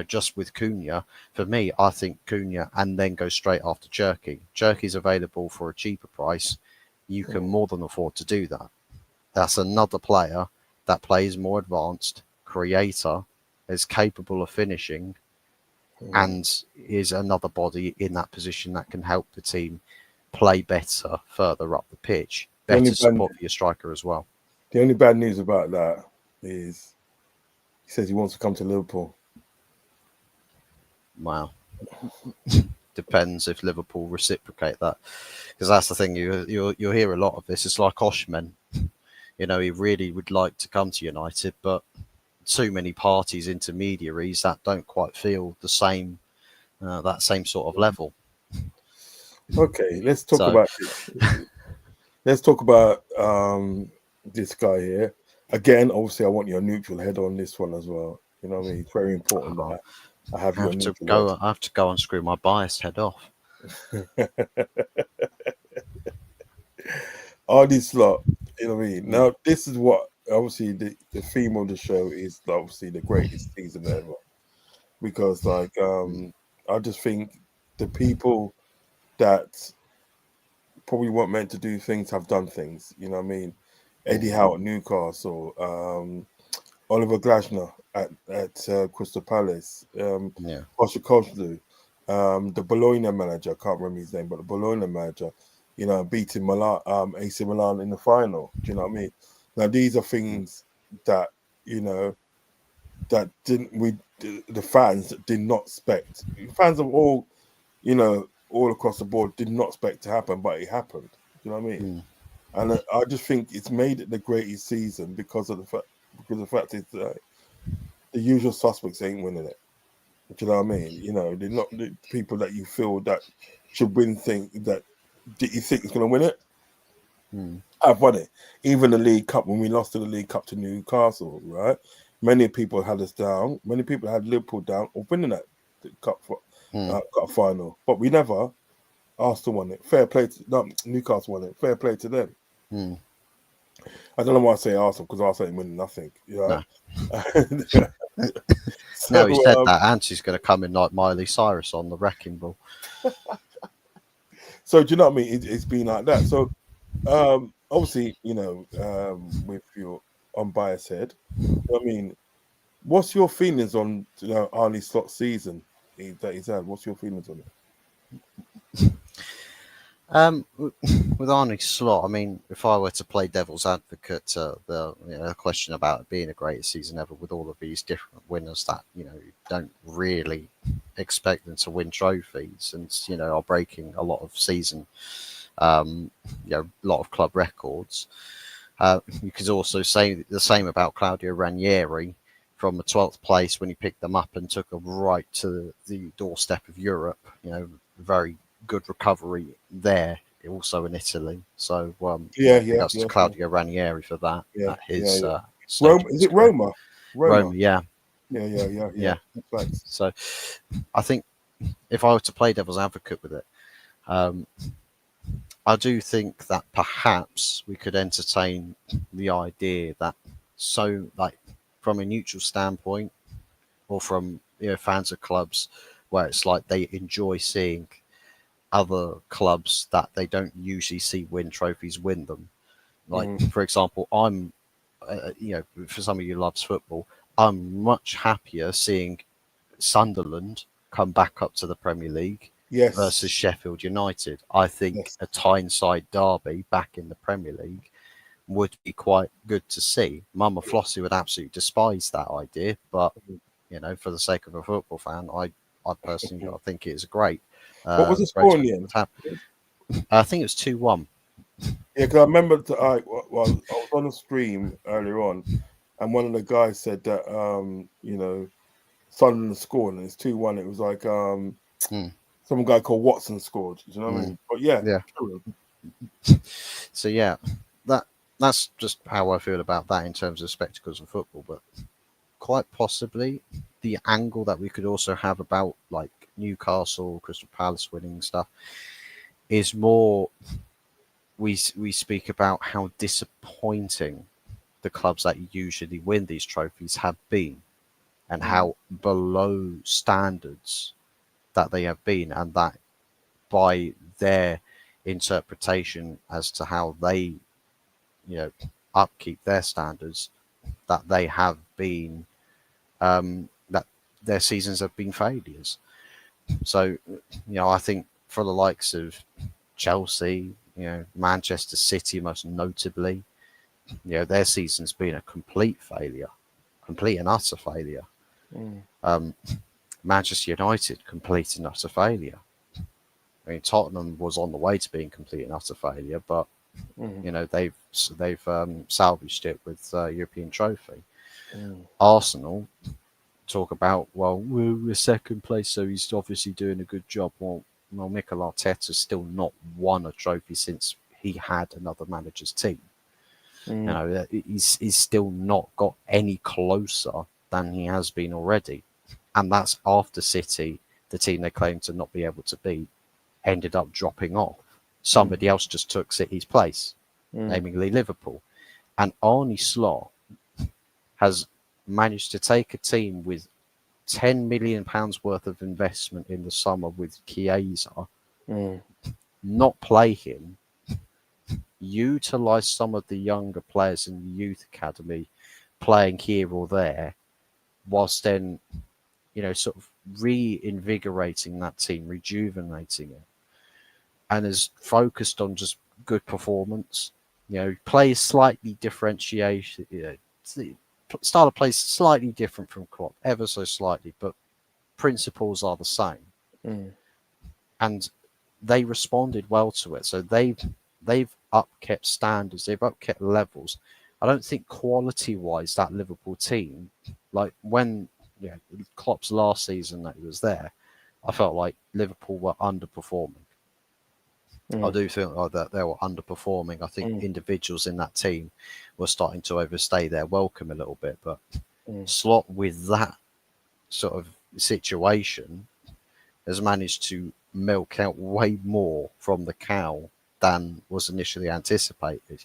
just with Cunha, for me, I think Cunha and then go straight after Cherky. Cherky's available for a cheaper price. You can more than afford to do that. That's another player that plays more advanced, creator, is capable of finishing, and is another body in that position that can help the team play better further up the pitch. Better support for your striker as well. The only bad news about that is he says he wants to come to Liverpool. Wow. Depends if Liverpool reciprocate that, because that's the thing. You'll hear a lot of this. It's like Oshman. He really would like to come to United, but too many parties, intermediaries that don't quite feel the same, that same sort of level. Okay, let's talk about this. Let's talk about this guy here. Again, obviously, I want your neutral head on this one as well. You know what I mean? It's very important that I have your neutral head. I have to go and screw my biased head off. All these lot, you know what I mean? Now, this is what, obviously, the theme of the show is obviously the greatest season ever. Because, I just think the people that probably weren't meant to do things have done things. You know what I mean? Eddie Howe at Newcastle, Oliver Glasner at Crystal Palace, Postecoglou, the Bologna manager, I can't remember his name, but the Bologna manager, beating Milan, AC Milan in the final. Do you know what I mean? Now, these are things that, that the fans did not expect. Fans of all across the board did not expect to happen, but it happened. Do you know what I mean? And I just think it's made it the greatest season because of the fact is that the usual suspects ain't winning it. Do you know what I mean? They're not the people that you feel that should win that you think is going to win it. I've won it. Even the League Cup, when we lost to the League Cup to Newcastle, right? Many people had us down. Many people had Liverpool down of winning that cup final, but we never. Arsenal won it. Fair play. Newcastle won it. Fair play to them. I don't know why I say Arsenal, because Arsenal ain't winning nothing. No. No, he said that Anti's going to come in like Miley Cyrus on the wrecking ball. So do you know what I mean? It's been like that. So obviously, with your unbiased head, I mean, what's your feelings on Arne Slot's season that he's had? What's your feelings on it? With Arne Slot, I mean, if I were to play devil's advocate to the question about it being a greatest season ever with all of these different winners that you don't really expect them to win trophies and are breaking a lot of season, a lot of club records. You could also say the same about Claudio Ranieri from the 12th place when he picked them up and took them right to the doorstep of Europe. Very good recovery there, also in Italy. So that's to Claudio Ranieri for that. Is it Roma? Roma, yeah. Yeah. Thanks. So I think if I were to play devil's advocate with it, I do think that perhaps we could entertain the idea that from a neutral standpoint, or from fans of clubs where it's like they enjoy seeing other clubs that they don't usually see win trophies win them. Like, for example, I'm, for some of you loves football, I'm much happier seeing Sunderland come back up to the Premier League Yes. versus Sheffield United. I think a Tyneside derby back in the Premier League would be quite good to see. Mama Flossie would absolutely despise that idea, but for the sake of a football fan, I personally I think it is great. What was the great score in the end? I think it was 2-1. Yeah, because I remember I was on a stream earlier on, and one of the guys said that Sunderland scored and it's 2-1. It was like some guy called Watson scored. Do you know what I mean? But yeah. So that's just how I feel about that in terms of spectacles of football. But quite possibly the angle that we could also have about like Newcastle, Crystal Palace winning stuff is more. We speak about how disappointing the clubs that usually win these trophies have been, and how below standards that they have been, and that by their interpretation as to how they, upkeep their standards, that they have been, that their seasons have been failures. So, I think for the likes of Chelsea, Manchester City most notably, their season's been a complete failure, complete and utter failure. Manchester United, complete and utter failure. I mean, Tottenham was on the way to being complete and utter failure, but they've salvaged it with European trophy. Arsenal talk about, well, we're second place, so he's obviously doing a good job. Well, Mikel Arteta's still not won a trophy since he had another manager's team. He's still not got any closer than he has been already, and that's after City, the team they claim to not be able to beat, ended up dropping off. Somebody else just took City's place, namely Liverpool. And Arne Slot has managed to take a team with £10 million worth of investment in the summer with Chiesa, not play him, utilise some of the younger players in the youth academy playing here or there, whilst then, sort of reinvigorating that team, rejuvenating it, and is focused on just good performance. Plays slightly differentiation. Style of play is slightly different from Klopp, ever so slightly, but principles are the same. And they responded well to it. So they've upkept standards, they've upkept levels. I don't think quality-wise that Liverpool team, like when Klopp's last season that he was there, I felt like Liverpool were underperforming. I do feel like that they were underperforming. I think individuals in that team were starting to overstay their welcome a little bit. But Slot, with that sort of situation, has managed to milk out way more from the cow than was initially anticipated.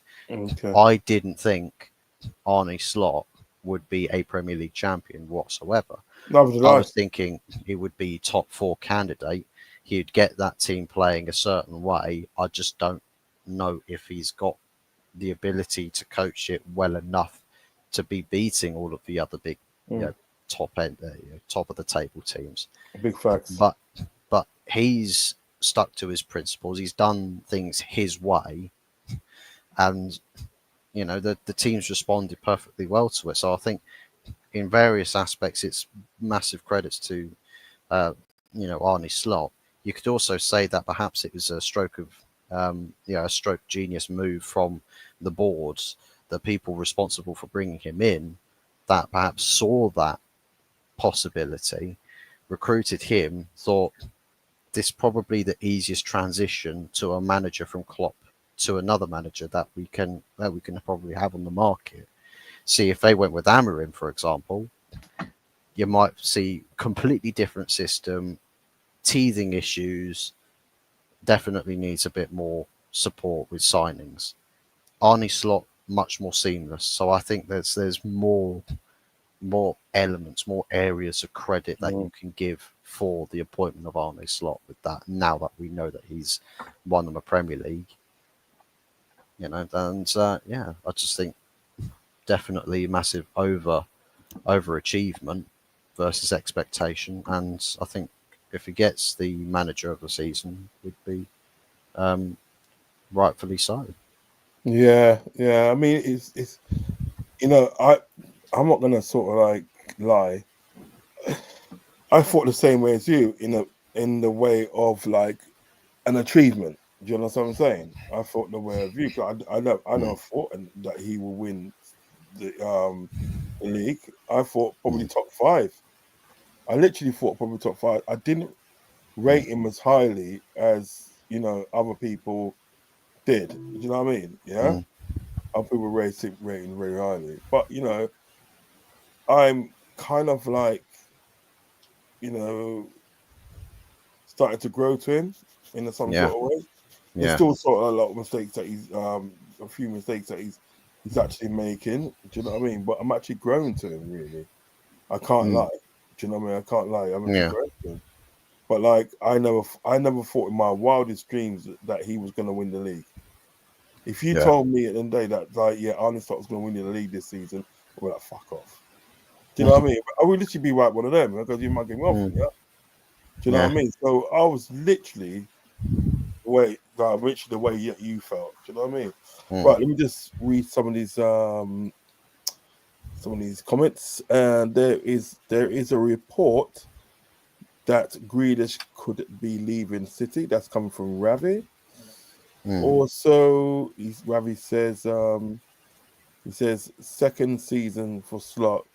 I didn't think Arne Slot would be a Premier League champion whatsoever. I was thinking he would be top 4 candidate. He'd get that team playing a certain way. I just don't know if he's got the ability to coach it well enough to be beating all of the other big, top of the table teams. Big facts. But he's stuck to his principles. He's done things his way, and the team's responded perfectly well to it. So I think in various aspects, it's massive credits to Arne Slot. You could also say that perhaps it was a stroke of a stroke genius move from the boards, the people responsible for bringing him in, that perhaps saw that possibility, recruited him, thought this is probably the easiest transition to a manager from Klopp to another manager that we can probably have on the market. See, if they went with Amorim, for example, you might see completely different system, teething issues, definitely needs a bit more support with signings. Arne Slot, much more seamless. So I think there's more elements, more areas of credit that you can give for the appointment of Arne Slot with that. Now that we know that he's won them a Premier League, you know, and yeah, I just think definitely massive overachievement versus expectation, and I think if he gets the manager of the season, would be rightfully so. Yeah, yeah. I mean, it's you know, I'm not gonna sort of like lie. I thought the same way as you in the way of like an achievement. Do you know what I'm saying? I thought the way of you. 'Cause I never thought that he will win the league. I thought probably top five. I literally thought probably top five. I didn't rate him as highly as other people did. Do you know what I mean? Yeah, Mm. other people rate him very highly, but I'm kind of like you know starting to grow to him in some Yeah, sort of way. There's yeah, still sort of a lot of mistakes that a few mistakes that he's actually making. Do you know what I mean? But I'm actually growing to him. Really, I can't mm. lie. Do you know what I mean? I can't lie. I'm actually Yeah, growing to him. But like, I never thought in my wildest dreams that he was going to win the league. If you yeah. told me at the end of the day that like, yeah, Arne Slot was going to win the league this season, I'd be like, fuck off. Do you know what I mean? I would literally be like one of them because you might get me off. Mm. Yeah. Do you know Yeah. what I mean? So I was literally the way you felt. Do you know what I mean? Mm. Right. Let me just read some of these comments. And there is a report that Grealish could be leaving City. That's coming from Ravi. Mm. Also, Ravi says he says second season for Slot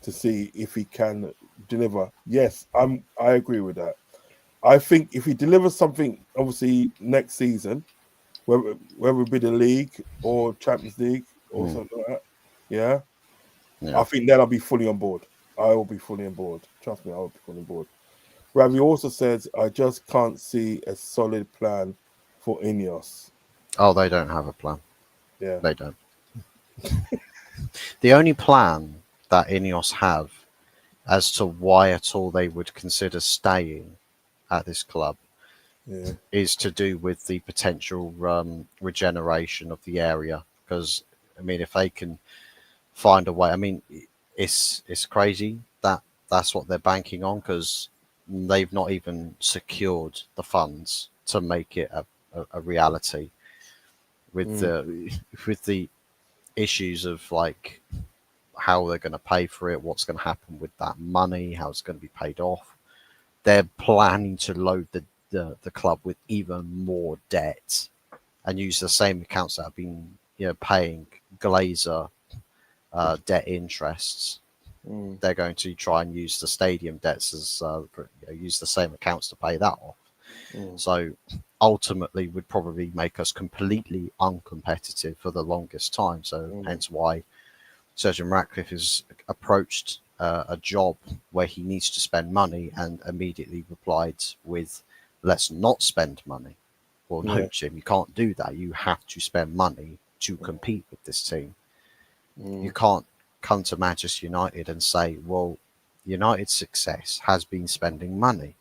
to see if he can deliver. Yes, I agree with that. I think if he delivers something, obviously next season, whether it be the league or Champions League or Mm. something like that, yeah, Yeah. I think then I'll be fully on board. I will be fully on board. Trust me, I will be fully on board. Ravi also says, I just can't see a solid plan for Ineos. Oh, they don't have a plan. Yeah. They don't. The only plan that Ineos have as to why at all they would consider staying at this club Yeah. is to do with the potential regeneration of the area. Because I mean, if they can find a way, I mean, it's crazy that that's what they're banking on, because they've not even secured the funds to make it a reality with Mm, the issues of like how they're going to pay for it, what's going to happen with that money, how it's going to be paid off. They're planning to load the club with even more debt and use the same accounts that have been paying Glazer debt interests. mm, They're going to try and use the stadium debts as use the same accounts to pay that off. mm, So ultimately would probably make us completely uncompetitive for the longest time. So mm, hence why Sergeant Ratcliffe has approached a job where he needs to spend money and immediately replied with, let's not spend money. Well, no, yeah. Jim, you can't do that. You have to spend money to compete with this team. You Mm, can't come to Manchester United and say, well, United's success has been spending money.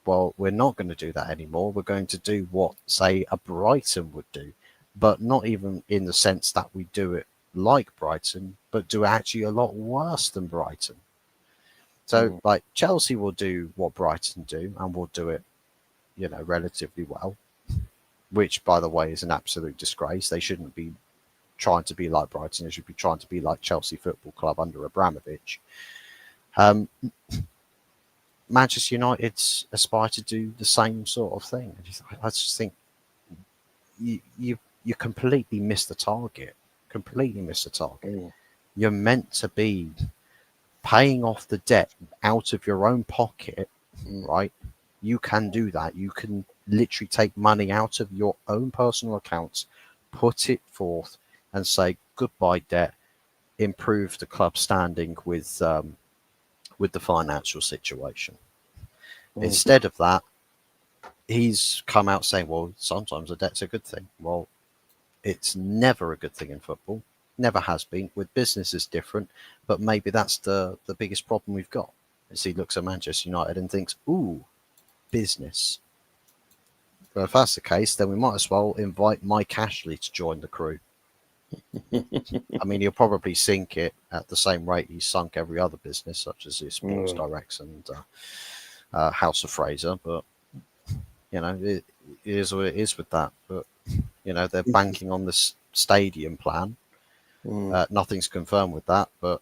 Well, we're not going to do that anymore. We're going to do what, say, a Brighton would do, but not even in the sense that we do it like Brighton, but do actually a lot worse than Brighton. So, mm, like, Chelsea will do what Brighton do and will do it, relatively well, which, by the way, is an absolute disgrace. They shouldn't be trying to be like Brighton. They should be trying to be like Chelsea Football Club under Abramovich. Um, Manchester United aspire to do the same sort of thing. I just think you completely miss the target. Completely miss the target. mm, You're meant to be paying off the debt out of your own pocket, mm, right? You can do that. You can literally take money out of your own personal accounts, put it forth, and say goodbye debt. Improve the club standing with the financial situation. mm, Instead of that, he's come out saying, well, sometimes a debt's a good thing. Well, it's never a good thing in football. Never has been. With business, it's different. But maybe that's the biggest problem we've got. as he looks at Manchester United and thinks, "Ooh, business." Well, if that's the case, then we might as well invite Mike Ashley to join the crew. I mean, he'll probably sink it at the same rate he's sunk every other business, such as his Sports Directs and House of Fraser. But it is what it is with that. But they're banking on this stadium plan. Nothing's confirmed with that, but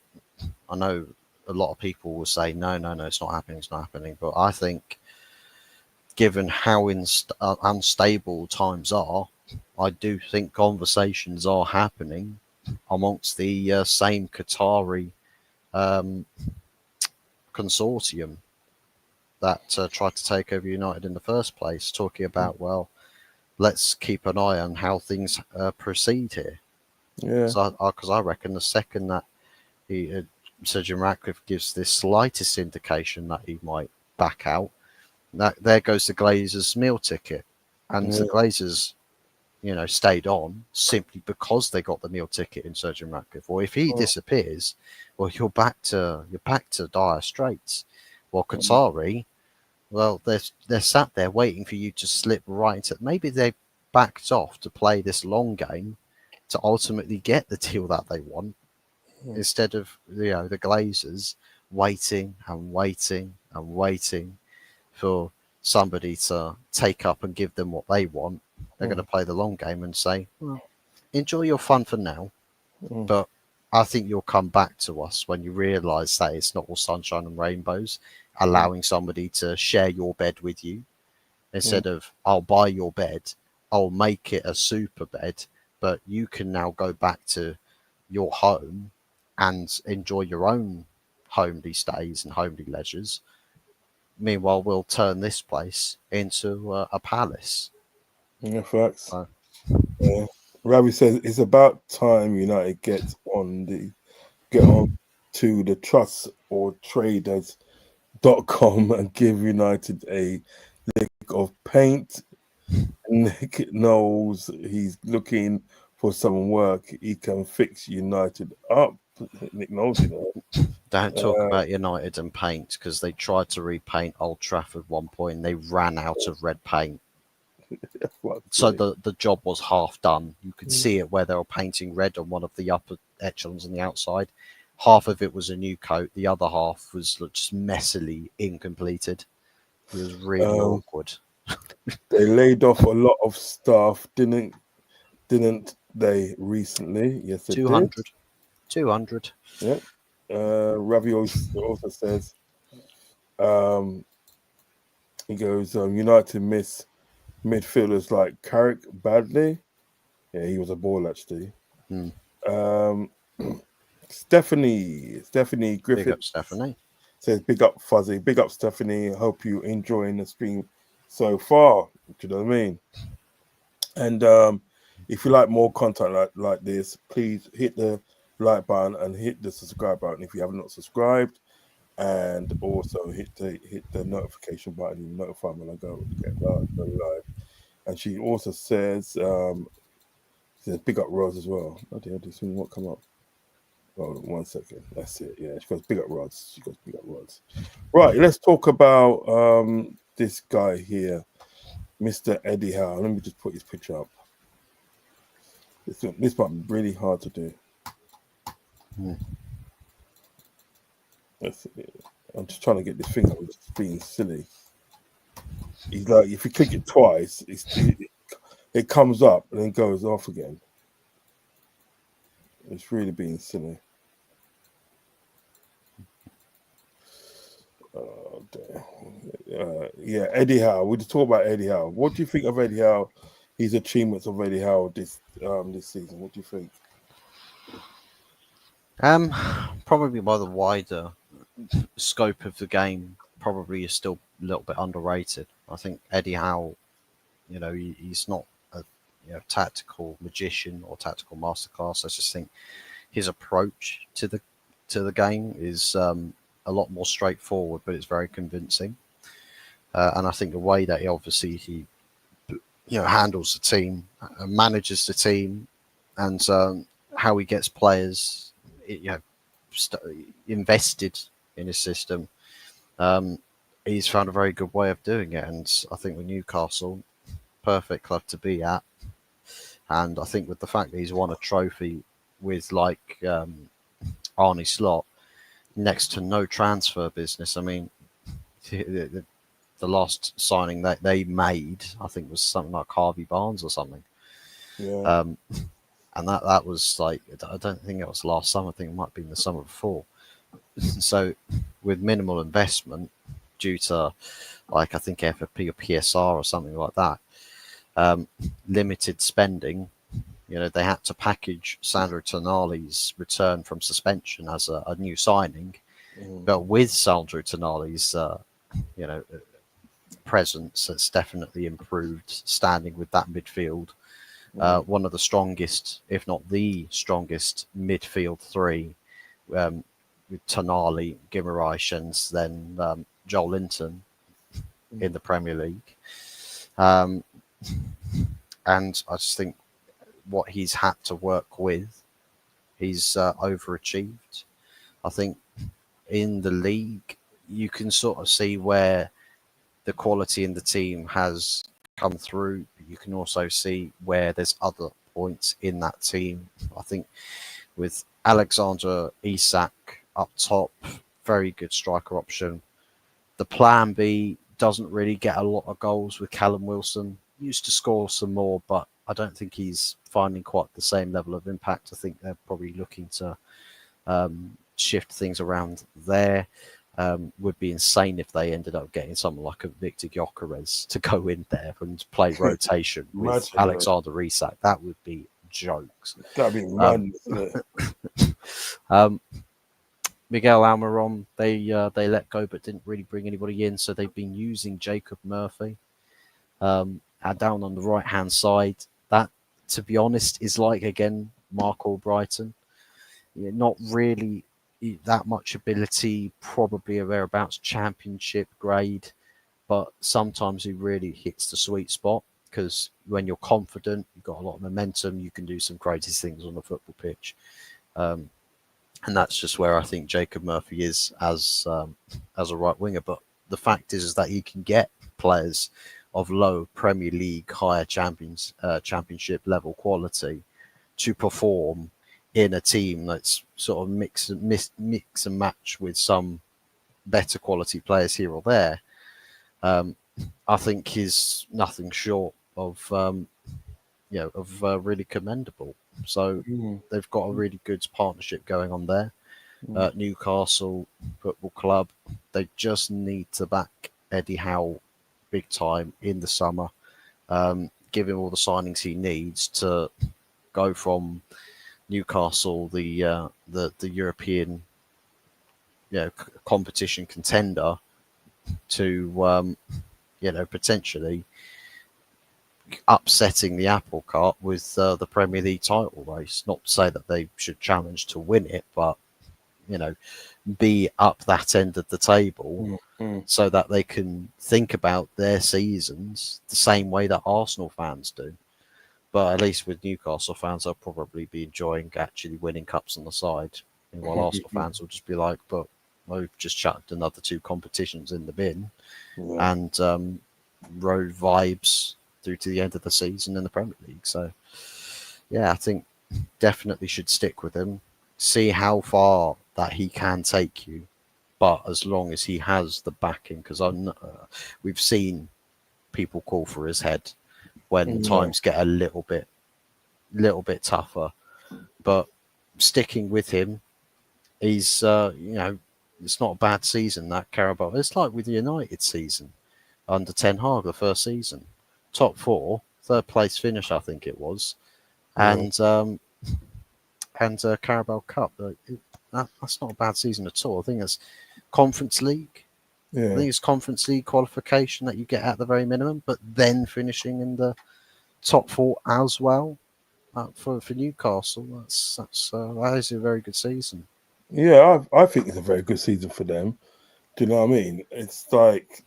I know a lot of people will say, no, it's not happening. But I think, given how unstable times are, I do think conversations are happening amongst the same Qatari consortium that tried to take over United in the first place, talking about, well, let's keep an eye on how things proceed here. Yeah. Because I reckon the second that Sir Jim Ratcliffe gives this slightest indication that he might back out, there goes the Glazers' meal ticket. And the Glazers, stayed on simply because they got the meal ticket in Sir Jim Ratcliffe. Or if he disappears, well, you're back to dire straits. Well, Qatari, well, they're sat there waiting for you to slip right into. Maybe they backed off to play this long game to ultimately get the deal that they want, instead of the Glazers waiting for somebody to take up and give them what they want. They're going to play the long game and say, well, enjoy your fun for now, but I think you'll come back to us when you realise that it's not all sunshine and rainbows, allowing somebody to share your bed with you instead of, I'll buy your bed, I'll make it a super bed, but you can now go back to your home and enjoy your own homely stays and homely leisures. Meanwhile, we'll turn this place into a palace. Yeah, facts. Ravi says it's about time United get on to the trust or traders.com and give United a lick of paint. Nick knows he's looking for some work. He can fix United up. Nick knows, Don't talk about United and paint, because they tried to repaint Old Trafford at one point and they ran out of red paint. So the job was half done. You could see it where they were painting red on one of the upper echelons on the outside. Half of it was a new coat. The other half was just messily incompleted. It was really awkward. They laid off a lot of staff, didn't they, recently? Yes, they 200. did. 200. Yeah. Ravi also says, he goes, United miss midfielders like Carrick badly. Yeah, he was a ball, actually. Stephanie Griffith. Big up, Stephanie. Says, big up, Fuzzy. Big up, Stephanie. Hope you enjoying the stream so far. Do you know what I mean? And if you like more content like this, please hit the like button and hit the subscribe button if you have not subscribed, and also hit the notification button and notify when I go live. And she also says, big up Rodz as well. Oh dear, this thing won't come up. Oh, 1 second. That's it. Yeah, she goes big up Rodz. Right, let's talk about this guy here, Mr. Eddie Howe. Let me just put his picture up. This might be really hard to do. I'm just trying to get this thing up. It's being silly. He's like, if you click it twice, it comes up and then goes off again. It's really being silly. Oh, yeah, Eddie Howe. We just talk about Eddie Howe. What do you think of Eddie Howe? His achievements of Eddie Howe this season. What do you think? Probably by the wider scope of the game, probably is still a little bit underrated. I think Eddie Howe, he's not a tactical magician or tactical masterclass. I just think his approach to the game is a lot more straightforward, but it's very convincing. And I think the way that he handles the team, manages the team, and how he gets players invested in his system He's found a very good way of doing it, and I think with Newcastle, perfect club to be at. And I think with the fact that he's won a trophy with like Arnie Slot, next to no transfer business. I mean, the last signing that they made, I think, was something like Harvey Barnes or something. Yeah. And that was like, I don't think it was last summer. I think it might have been the summer before. So with minimal investment due to like, I think FFP or PSR or something like that, limited spending, they had to package Sandro Tonali's return from suspension as a new signing. But with Sandro Tonali's, presence, it's definitely improved standing with that midfield. One of the strongest, if not the strongest, midfield three, with Tonali, Guimaraes, and then Joel Linton in the Premier League. And I just think what he's had to work with, he's overachieved. I think in the league, you can sort of see where the quality in the team has come through. You can also see where there's other points in that team. I think with Alexander Isak up top, very good striker option. The plan B doesn't really get a lot of goals with Callum Wilson. Used to score some more, but I don't think he's finding quite the same level of impact. I think they're probably looking to shift things around there. Would be insane if they ended up getting someone like a Victor Gyökeres to go in there and play rotation with Alexander Isak. That would be jokes. That'd be madness. Miguel Almiron, they let go but didn't really bring anybody in, so they've been using Jacob Murphy down on the right hand side. That, to be honest, is like again Mark Albrighton. Not really that much ability, probably a thereabouts championship grade, but sometimes he really hits the sweet spot because when you're confident, you've got a lot of momentum, you can do some crazy things on the football pitch. And that's just where I think Jacob Murphy is as a right winger. But the fact is that he can get players of low Premier League, higher championship level quality to perform in a team that's sort of mix and match with some better quality players here or there. I think is nothing short of really commendable. So they've got a really good partnership going on there. Newcastle Football Club, they just need to back Eddie Howe big time in the summer. Give him all the signings he needs to go from Newcastle, the European competition contender, to potentially upsetting the apple cart with the Premier League title race. Not to say that they should challenge to win it, but be up that end of the table so that they can think about their seasons the same way that Arsenal fans do. But at least with Newcastle fans, they'll probably be enjoying actually winning cups on the side. While Arsenal fans will just be like, but we've just chucked another 2 competitions in the bin and rode vibes through to the end of the season in the Premier League. So, yeah, I think definitely should stick with him, see how far that he can take you, but as long as he has the backing, because we've seen people call for his head when times get a little bit tougher. But sticking with him, he's it's not a bad season, that Carabao. It's like with the United season under Ten Hag, the first season, top 4, 3rd place finish, I think it was, and Carabao Cup. That's not a bad season at all. I think it's Conference League. I think it's Conference League qualification that you get at the very minimum, but then finishing in the top 4 as well for Newcastle. That is a very good season. Yeah, I think it's a very good season for them. Do you know what I mean? It's like,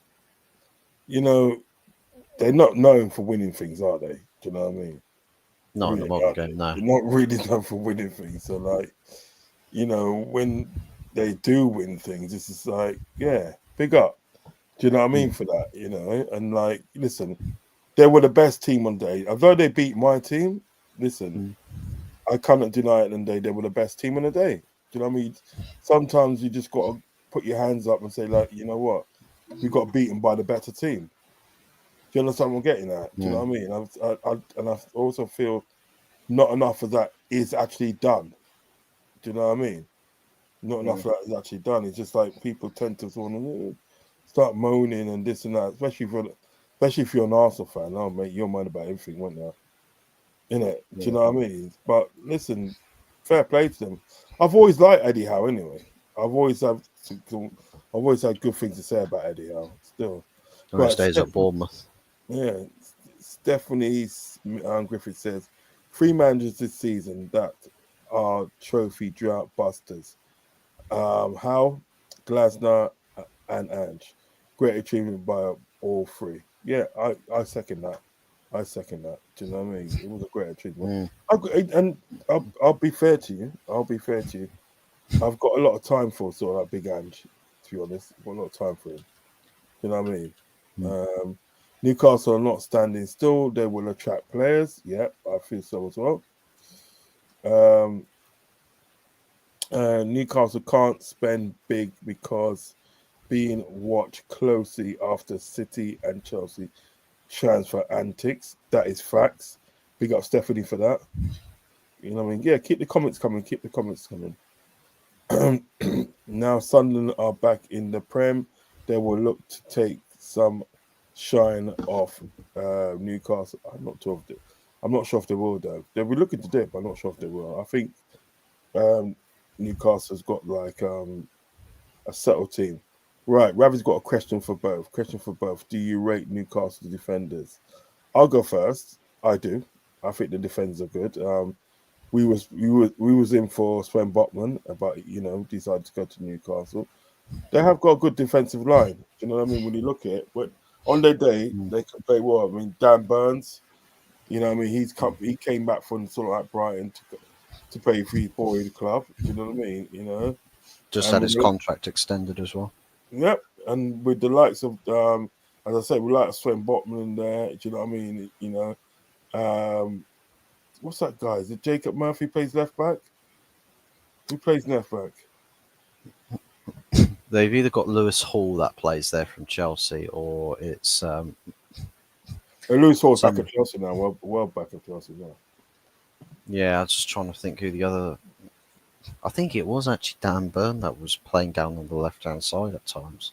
they're not known for winning things, are they? Do you know what I mean? Not in the modern game, no. They're not really known for winning things. So, when they do win things, it's just like, big Big up. Do you know what I mean for that? You know, and like, listen, they were the best team on day. Although they beat my team, listen, I cannot deny it. And they were the best team on the day. Do you know what I mean? Sometimes you just got to put your hands up and say, like, you know what, we got beaten by the better team. Do you understand what I'm getting at? Do you know what I mean? And I also feel not enough of that is actually done. Do you know what I mean? Not enough of that is actually done. It's just like people tend to sort of start moaning and this and that, especially if you're an Arsenal fan. Oh, mate, you'll moan about everything, won't you? Innit? Do you know what I mean? But listen, fair play to them. I've always liked Eddie Howe anyway. I've always had good things to say about Eddie Howe. Still, When he stays at Bournemouth. Yeah, Stephanie Griffith says 3 managers this season that are trophy drought busters. Howe, Glasner, and Ange. Great achievement by all 3. Yeah, I second that. Do you know what I mean? It was a great achievement. I'll be fair to you. I've got a lot of time for sort of that big Ange, to be honest. I've got a lot of time for him. You know what I mean? Newcastle are not standing still. They will attract players. Yeah, I feel so as well. Newcastle can't spend big because being watched closely after City and Chelsea transfer antics. That is facts. Big up Stephanie for that. You know what I mean? Yeah, keep the comments coming. Now Sunderland are back in the Prem. They will look to take some shine off Newcastle. I'm not sure if they will though. They'll be looking to do it, but I'm not sure if they will. I think Newcastle's got like a settled team. Right, Ravi's got a question for both. Do you rate Newcastle defenders? I'll go first. I do. I think the defenders are good. We was in for Sven Botman, but decided to go to Newcastle. They have got a good defensive line. Do you know what I mean? When you look at it, but on their day they can play well. I mean, Dan Burns, you know what I mean? He came back from sort of like Brighton to play for his boy club. Do you know what I mean? You know, just had his contract extended as well. Yep, and with the likes of as I said, we like Sven Botman in there. Do you know what I mean? You know, what's that guy? Is it Jacob Murphy plays left back? Who plays left back? They've either got Lewis Hall that plays there from Chelsea, or it's Lewis Hall's back at Chelsea now. Well back at Chelsea now. Yeah, I was just trying to think who the other. I think it was actually Dan Burn that was playing down on the left-hand side at times.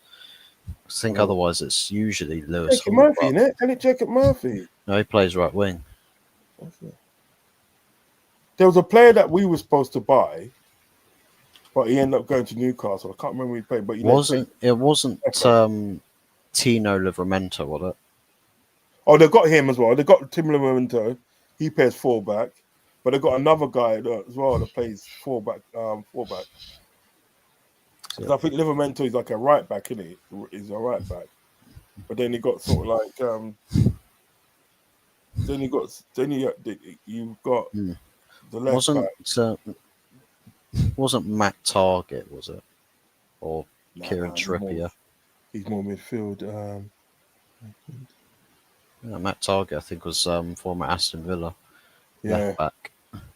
I think otherwise it's usually Lewis Jacob Hall. Murphy, innit? Isn't it Jacob Murphy? No, he plays right wing. Okay. There was a player that we were supposed to buy, but he ended up going to Newcastle. I can't remember who he played, but It wasn't Tino Livramento, was it? Oh, they got him as well. They got Tim Livramento. He plays fullback, but they got another guy as well that plays fullback. So I think Livramento is like a right back, isn't he? He's a right back, but then he got sort of like you've got the left back. Wasn't Matt Target, was it? Or Kieran Trippier? He's more midfield. Matt Target, I think, was former Aston Villa left back,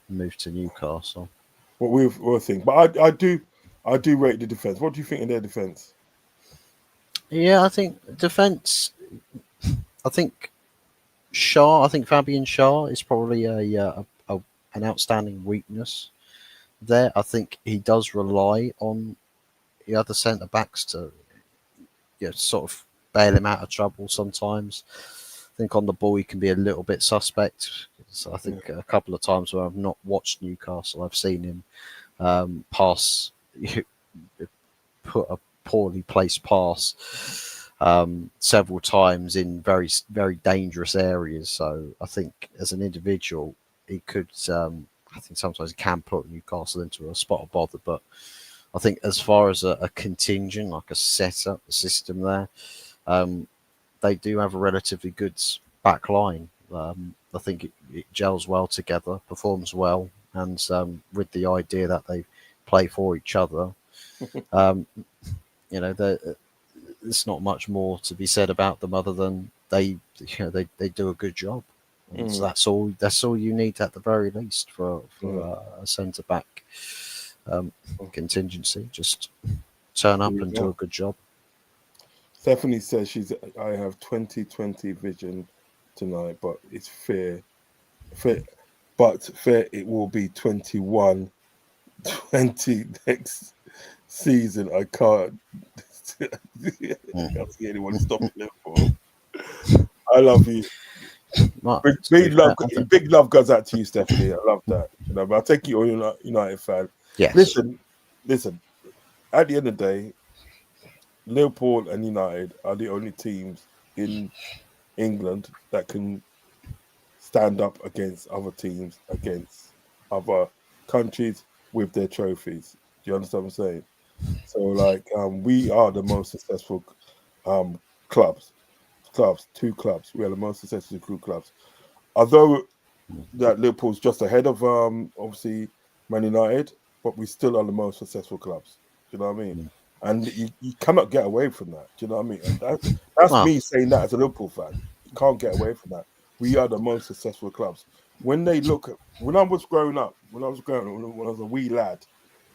moved to Newcastle. What we were thinking, but I do rate the defense. What do you think of their defense? Yeah, I think defense. I think Fabian Schär is probably an outstanding weakness there. I think he does rely on the other centre backs to sort of bail him out of trouble sometimes. I think on the ball he can be a little bit suspect. So I think a couple of times where I've not watched Newcastle, I've seen him put a poorly placed pass several times in very, very dangerous areas. So I think as an individual, he could. I think sometimes he can put Newcastle into a spot of bother. But I think as far as a contingent, like a setup, a system there, they do have a relatively good back line. I think it gels well together, performs well, and with the idea that they play for each other, there's not much more to be said about them other than they do a good job. And so that's all you need at the very least for a centre back contingency. Just turn up and do a good job. Stephanie says I have 20/20 vision tonight, but it's fair, but fair it will be 21/20 next season. I can't see anyone stopping Liverpool. I love you. Big love goes out to you, Stephanie. I love that. But I take you all United fan. Yes. Listen. At the end of the day, Liverpool and United are the only teams in England that can stand up against other teams, against other countries with their trophies. Do you understand what I'm saying? So, like, we are the most successful clubs. Two clubs. We are the most successful two clubs. Although that Liverpool's just ahead of obviously Man United, but we still are the most successful clubs. Do you know what I mean? And you cannot get away from that. Do you know what I mean? And that's me saying that as a Liverpool fan. You can't get away from that. We are the most successful clubs. When they look at when I was a wee lad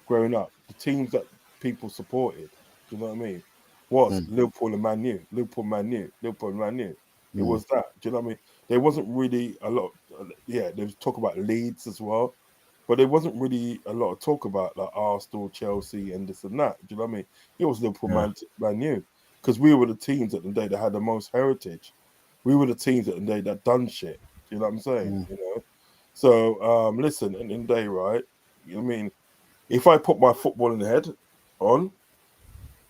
growing up, the teams that people supported, do you know what I mean? Was Liverpool and Man U, Liverpool, Man U, Liverpool and Man U. It was that. Do you know what I mean? There wasn't really a lot. There was talk about Leeds as well, but there wasn't really a lot of talk about like Arsenal, Chelsea, and this and that. Do you know what I mean? It was Liverpool, Man U, because we were the teams at the day that had the most heritage. We were the teams at the day that done shit. Do you know what I'm saying? You know. So listen, at the end of the day, right? You know what I mean? If I put my footballing head on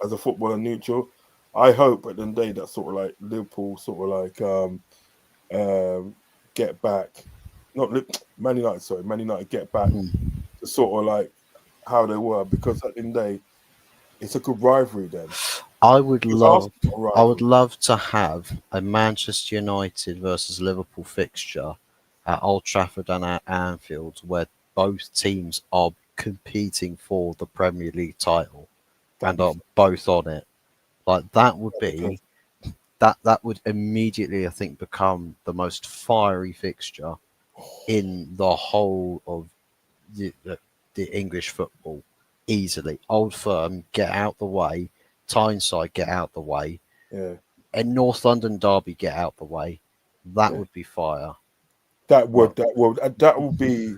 as a footballer neutral, I hope at the end of the day that sort of like Liverpool sort of like get back, not Man United get back to sort of like how they were, because at the end of the day, it's a good rivalry then. I would love to have a Manchester United versus Liverpool fixture at Old Trafford and at Anfield, where both teams are competing for the Premier League title and are both on it. Like that would be that would immediately, I think, become the most fiery fixture in the whole of the English football. Easily, Old Firm get out the way, Tyneside get out the way, and North London Derby get out the way. That would be fire. That would be.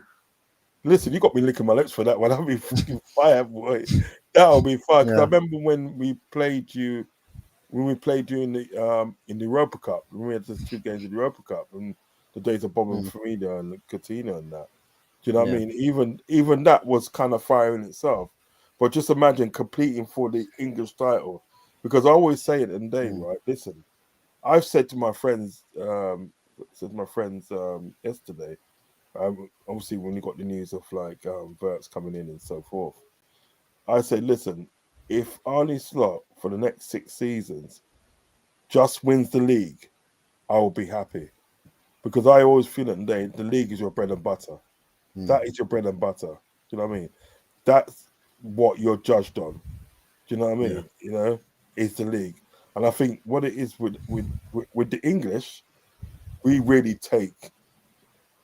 Listen, you got me licking my lips for that one. That'll be fucking fire, boy. That'll be fire. Because I remember when we played you in the Europa Cup. When we had just 2 games in the Europa Cup, and the days of Bob and Farida and Coutinho and that. Do you know what I mean? Even that was kind of fire in itself. But just imagine competing for the English title. Because I always say it in the day, right? Listen, I've said to my friends, yesterday, obviously when we got the news of like Verts coming in and so forth, I said, listen, if Arne Slot for the next 6 seasons just wins the league, I will be happy. Because I always feel that the league is your bread and butter. That is your bread and butter. Do you know what I mean? That's what you're judged on. Do you know what I mean? Yeah. You know, it's the league. And I think what it is with the English, we really take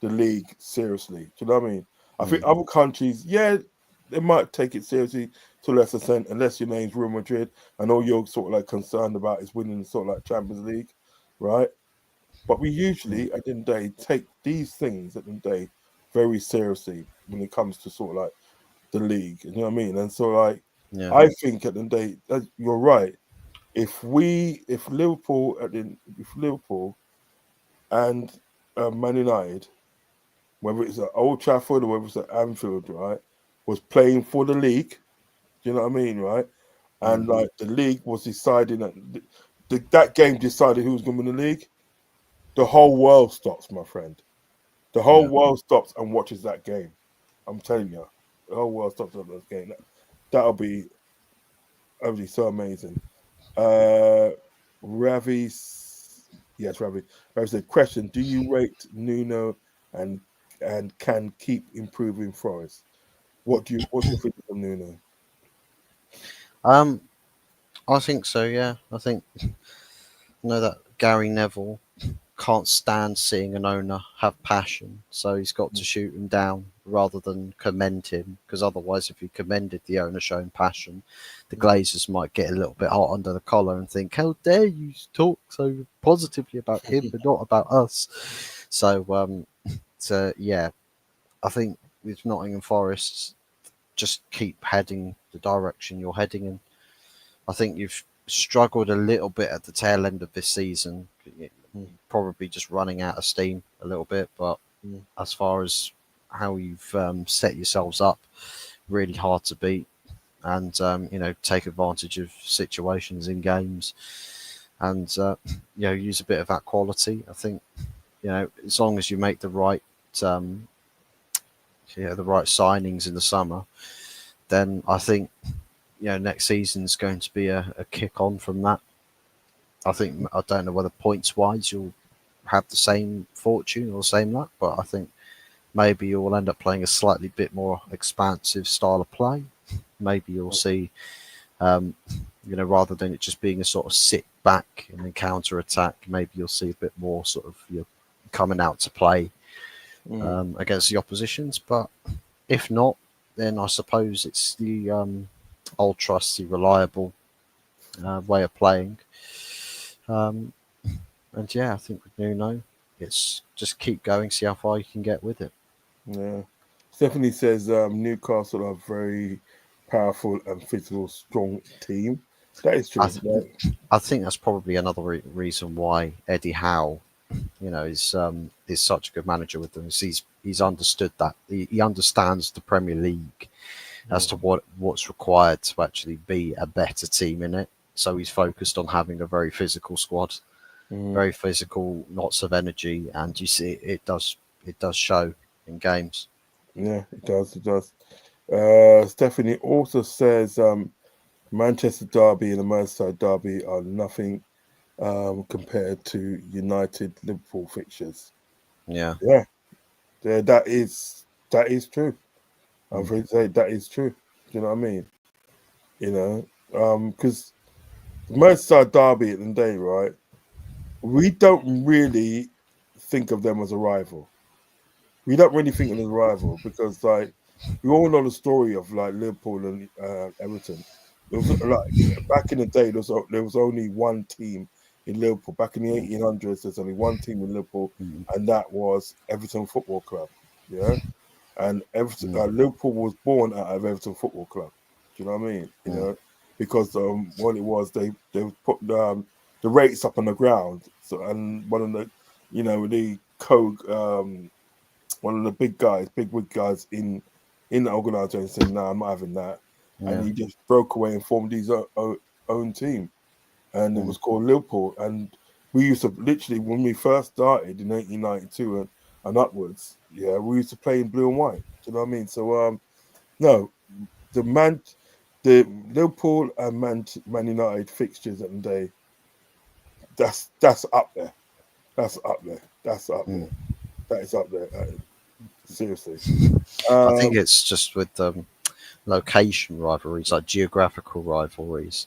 the league seriously. Do you know what I mean? I think other countries, they might take it seriously to a lesser extent, unless your name's Real Madrid and all you're sort of like concerned about is winning sort of like Champions League, right? But we usually, at the end of the day, take these things at the end of the day very seriously when it comes to sort of like the league. You know what I mean? And so like, I think at the end of the day, that you're right. If Liverpool and Man United, whether it's at Old Trafford or whether it's at Anfield, right, was playing for the league, do you know what I mean, right? And like the league was deciding that game decided who was going to win the league. The whole world stops, my friend. The whole world stops and watches that game. I'm telling you, the whole world stops on that game. That'll be so amazing. Ravi said, question: do you rate Nuno and can keep improving Forest? What do you think of Nuno? I think so. Yeah, I think that Gary Neville can't stand seeing an owner have passion, so he's got to shoot him down rather than commend him. Because otherwise, if he commended the owner showing passion, the Glazers might get a little bit hot under the collar and think, "How dare you talk so positively about him, but not about us?" So yeah, I think with Nottingham Forest, just keep heading the direction you're heading in. I think you've struggled a little bit at the tail end of this season, probably just running out of steam a little bit. But as far as how you've set yourselves up, really hard to beat, and take advantage of situations in games, and use a bit of that quality. I think as long as you make the right signings in the summer, then I think next season's going to be a kick on from that. I don't know whether points wise you'll have the same fortune or the same luck, but I think maybe you'll end up playing a slightly bit more expansive style of play. Maybe you'll see, rather than it just being a sort of sit back and then counter attack, maybe you'll see a bit more sort of you're coming out to play against the oppositions. But if not, then I suppose it's the old trusty, reliable way of playing. And yeah, I think with Nuno, it's just keep going, see how far you can get with it. Yeah. Stephanie says Newcastle are a very powerful and physical, strong team. That is true. I think that's probably another reason why Eddie Howe, is such a good manager with them. He's understood that he understands the Premier League as to what's required to actually be a better team in it. So he's focused on having a very physical squad, very physical, lots of energy, and you see it does show in games. Yeah, it does. It does. Stephanie also says Manchester Derby and the Merseyside Derby are nothing compared to United Liverpool fixtures. Yeah. That is true. I'm afraid to say that is true. Do you know what I mean? Because Merseyside Derby at the end of the day, right? We don't really think of them as a rival. We don't really think of them as a rival because, like, we all know the story of like Liverpool and Everton. It was like back in the day, there was only one team in Liverpool. Back in the 1800s, there's only one team in Liverpool, and that was Everton Football Club. Yeah, and Liverpool was born out of Everton Football Club. Do you know what I mean? Because what it was, they put the rates up on the ground. So, and one of the one of the big wig guys in the organisation said, "No, I'm not having that," and he just broke away and formed his own team, and it was called Liverpool. And we used to literally, when we first started in 1892 and upwards, we used to play in blue and white. Do you know what I mean? So no, the Liverpool and Man United fixtures at the day, that's up there. That's up there. That's up there. That is up there. Seriously. I think it's just with location rivalries, like geographical rivalries,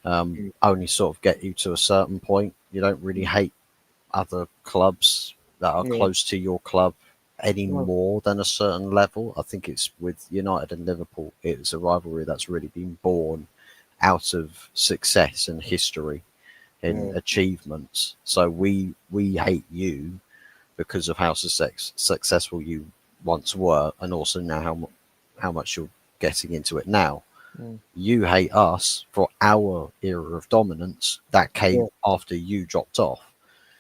only sort of get you to a certain point. You don't really hate other clubs that are close to your club any more than a certain level. I think it's with United and Liverpool, it's a rivalry that's really been born out of success and history in achievements. So we hate you because of how successful you once were, and also now how much you're getting into it now. You hate us for our era of dominance that came after you dropped off.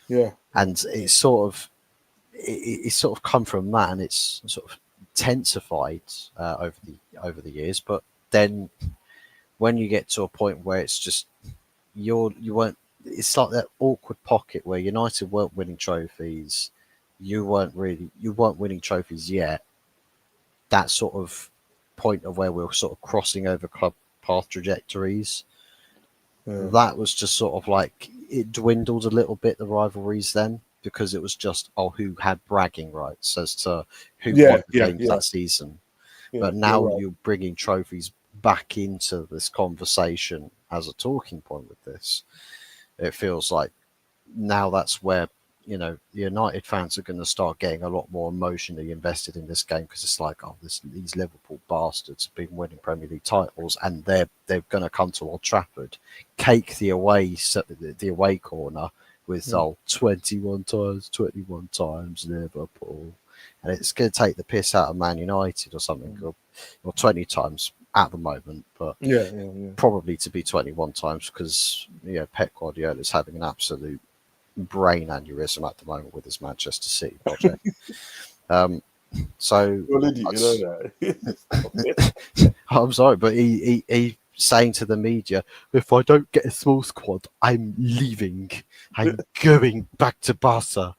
And it's sort of come from that, and it's sort of intensified over the years. But then when you get to a point where it's just you weren't, it's like that awkward pocket where United weren't winning trophies, you weren't winning trophies yet. That sort of point of where we were sort of crossing over club path trajectories, that was just sort of like it dwindled a little bit, the rivalries then, because it was just who had bragging rights as to who won the games that season. But now you're bringing trophies back into this conversation as a talking point with this. It feels like now that's where, you know, the United fans are going to start getting a lot more emotionally invested in this game, because it's like, oh, these Liverpool bastards have been winning Premier League titles, and they're going to come to Old Trafford, cake the away corner with 21 times Liverpool, and it's going to take the piss out of Man United or something, or 20 times at the moment, but probably to be 21 times, because Pep Guardiola is having an absolute brain aneurysm at the moment with his Manchester City project. So well, did you know that? I'm sorry, but he saying to the media, if I don't get a small squad, I'm leaving. I'm going back to Barca.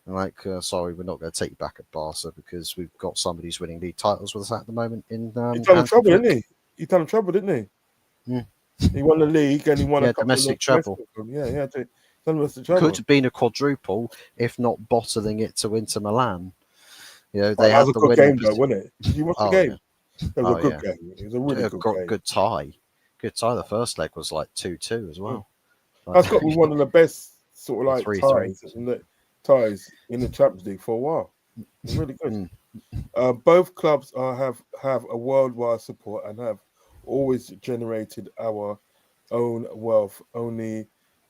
I'm like, sorry, we're not going to take you back at Barca, because we've got somebody who's winning league titles with us at the moment. He's done trouble, didn't he? He's done trouble, didn't he? He won the league and he won a couple domestic of treble. Could have been a quadruple, if not bottling it to Inter Milan. They that had was the a good winning. game, though, wasn't it? Did you watch the game? Yeah. It was a good game. It was a really good game. Good tie. Good tie. The first leg was like 2-2 as well. That's got to be one of the best sort of like 3-3 ties in the Champions League for a while. It's really good. Both clubs have a worldwide support and have always generated our own wealth. Only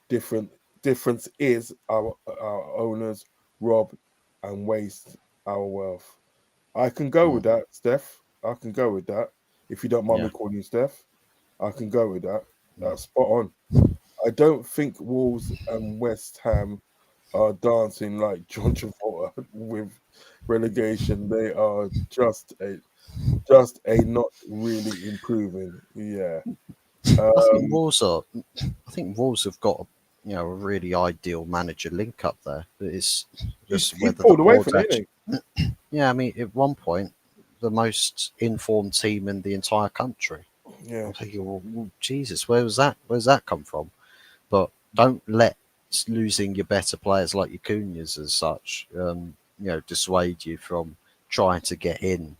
difference is our owners rob and waste our wealth. I can go with that, Steph. I can go with that. If you don't mind me calling you Steph, I can go with that. That's spot on. I don't think Wolves and West Ham are dancing like John Travolta with relegation. They are just a not really improving. Yeah. I think Wolves have got a really ideal manager link up there. It's just He's whether pulled the away board's from actually. it. Yeah, I mean, at one point, the most informed team in the entire country. Yeah. I'm thinking, well, Jesus, where's that come from? But don't let losing your better players like your Cunhas as such, dissuade you from trying to get in,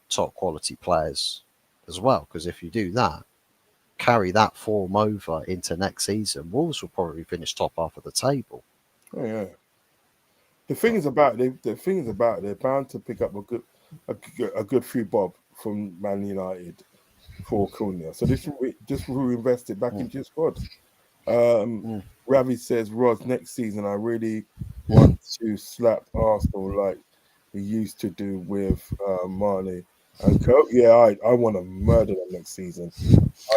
top quality players as well. Because if you do that, carry that form over into next season, Wolves will probably finish top half of the table. Oh yeah. The thing is about they're bound to pick up a good few bob from Man United for Cunha. So this will invest it back into your squad. Ravi says, Rodz, next season I really want to slap Arsenal like we used to do with Marley and Co. Yeah, I want to murder them next season.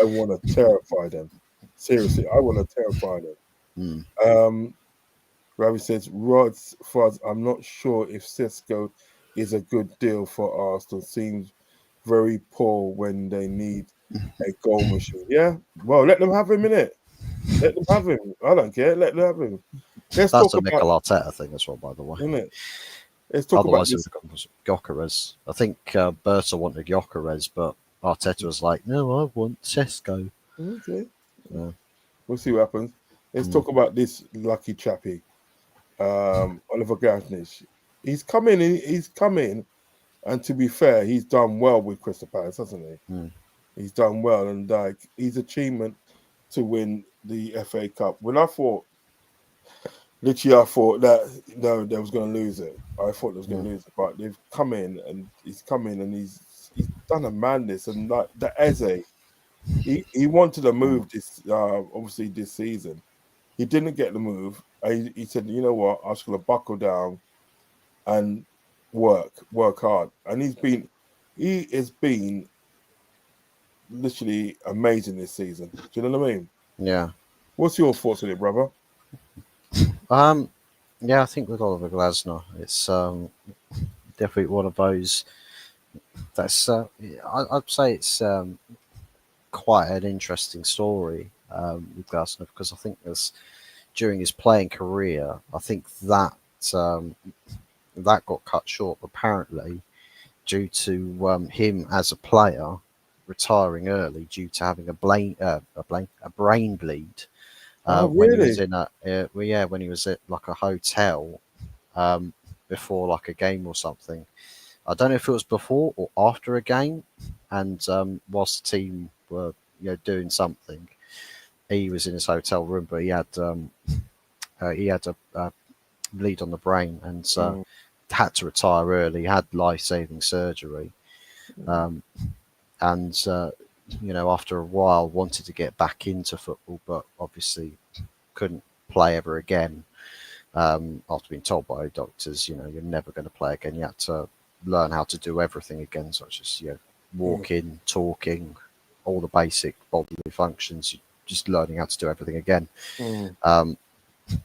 I want to terrify them. Seriously, I want to terrify them. Ravi says, Rodz, Fuzz, I'm not sure if Cisco is a good deal for Arsenal. Seems very poor when they need a goal machine. Yeah, well, let them have him in it. Let them have him. I don't care. Let them have him. That's a Mikel Arteta thing as well, by the way. Isn't it? Let's talk Otherwise, about this. it would have gone Gyökeres. I think Berta wanted Gyökeres, but Arteta was like, no, I want Sesko. Okay. Yeah. We'll see what happens. Let's talk about this lucky chappie, Oliver Gardner. He's come in, and to be fair, he's done well with Crystal Palace, hasn't he? He's done well, and like his achievement to win the FA Cup. When I thought that they was going to lose it. I thought they was going to lose it, but they've come in and he's done a madness. And like the Eze, he wanted to move this obviously this season. He didn't get the move. He said, you know what, I'm just going to buckle down and work hard. And he has been literally amazing this season. Do you know what I mean? Yeah. What's your thoughts on it, brother? Yeah, I think with Oliver Glasner, it's definitely one of those that's I'd say it's quite an interesting story with Glasner, because I think during his playing career, I think that got cut short apparently due to him as a player retiring early due to having a brain bleed. Really? When he was in when he was at like a hotel before like a game or something. I don't know if it was before or after a game, and whilst the team were doing something, he was in his hotel room, but he had a bleed on the brain and had to retire early. He had life-saving surgery, and after a while wanted to get back into football, but obviously couldn't play ever again. After being told by doctors, you're never going to play again. You had to learn how to do everything again, such as walking, talking, all the basic bodily functions. Just learning how to do everything again.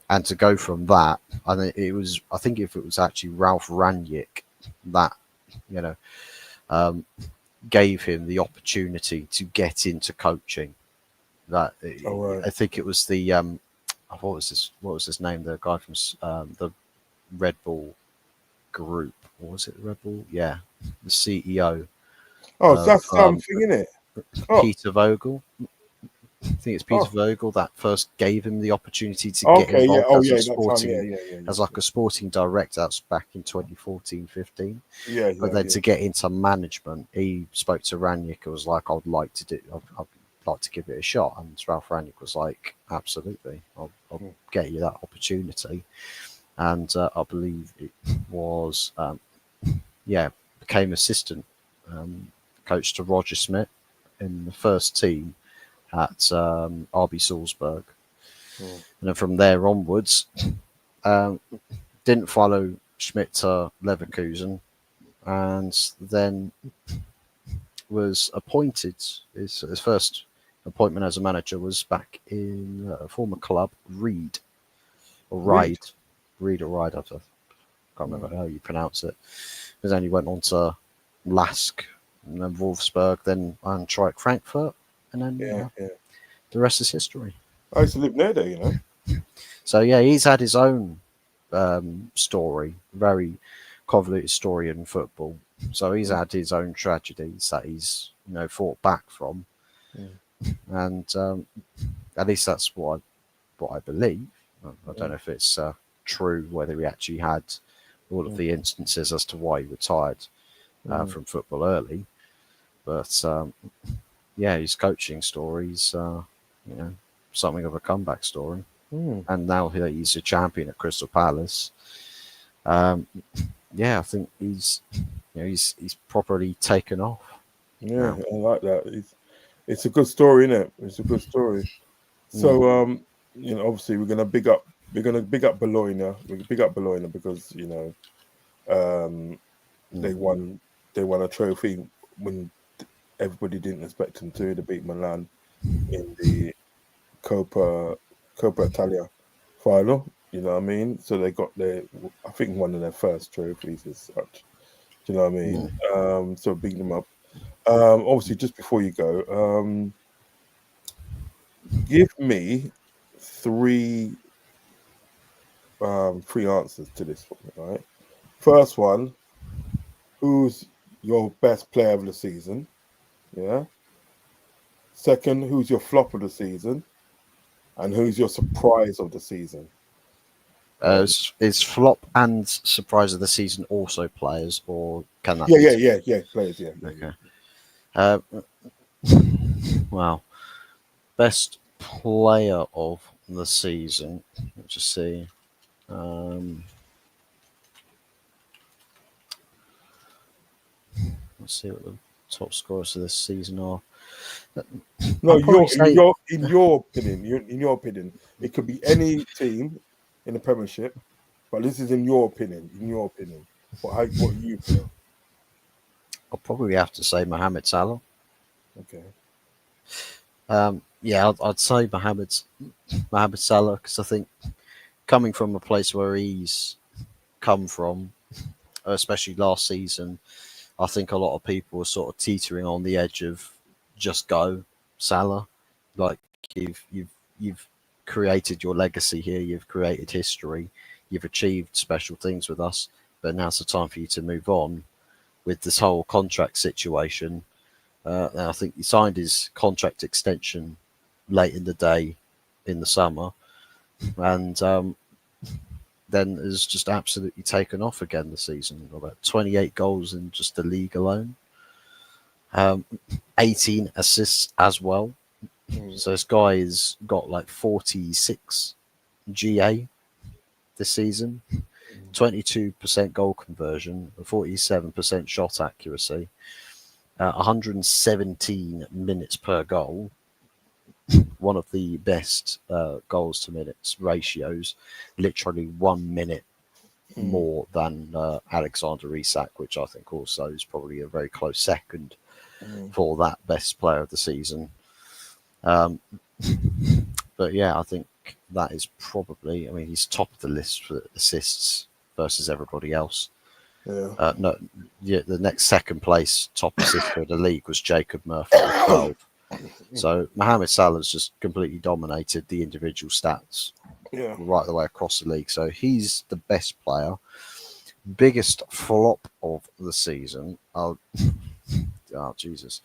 And to go from that, I think if it was actually Ralph Rangnick that gave him the opportunity to get into coaching. That I think it was the what was his name? The guy from the Red Bull group. Or was it Red Bull? Yeah, the CEO. Oh, that's something, isn't it? Peter Vogel. I think it's Peter Vogel that first gave him the opportunity to get involved as a sporting director. That's back in 2014-15. But then to get into management, he spoke to Rangnick and was like, I'd like to give it a shot. And Ralph Rangnick was like, absolutely, I'll get you that opportunity. And I believe it was, became assistant coach to Roger Schmidt in the first team at RB Salzburg. And then from there onwards, didn't follow Schmidt to Leverkusen, and then was appointed. His first appointment as a manager was back in a former club, Reed. I can't remember how you pronounce it. Because then he went on to Lask, and then Wolfsburg, then Eintracht Frankfurt, and then the rest is history. I used to live near there, So he's had his own story, very convoluted story in football. So he's had his own tragedies that he's fought back from, and at least that's what I believe. I don't know if it's true, whether he actually had all of the instances as to why he retired from football early, but his coaching stories, something of a comeback story. And now he's a champion at Crystal Palace. I think he's properly taken off. Yeah, I like that. It's a good story, isn't it? It's a good story. So obviously we're gonna big up Bologna. We big up Bologna because they won a trophy when everybody didn't expect them to. They beat Milan in the Coppa Italia final. You know what I mean? So they got I think one of their first trophies as such. Do you know what I mean? So big them up. Obviously, just before you go, give me three answers to this one. Right? First one, who's your best player of the season? Yeah. Second, who's your flop of the season? And who's your surprise of the season? Is flop and surprise of the season also players, or can that? Yeah, players. Yeah. Okay. Wow. Best player of the season. Let's just see. Let's see what the top scorers of this season are. No, in your opinion, it could be any team in the Premiership, but this is in your opinion. What you feel? I'll probably have to say Mohamed Salah. Okay. I'd say Mohamed Salah, because I think coming from a place where he's come from, especially last season, I think a lot of people were sort of teetering on the edge of just go Salah. Like you've created your legacy here, you've created history, you've achieved special things with us, but now's the time for you to move on with this whole contract situation. I think he signed his contract extension late in the day in the summer, and then has just absolutely taken off again this season. About 28 goals in just the league alone. Um, 18 assists as well. So this guy has got like 46 GA this season, 22% goal conversion, 47% shot accuracy, 117 minutes per goal. One of the best goals to minutes ratios, literally 1 minute more than Alexander Isak, which I think also is probably a very close second for that best player of the season. But yeah, I think that is probably, I mean, he's top of the list for assists versus everybody else. Yeah. No, yeah, the next second place top assister of the league was Jacob Murphy with 12. So Mohamed Salah's just completely dominated the individual stats Yeah. right the way across the league. So he's the best player. Biggest flop of the season. Oh, Jesus.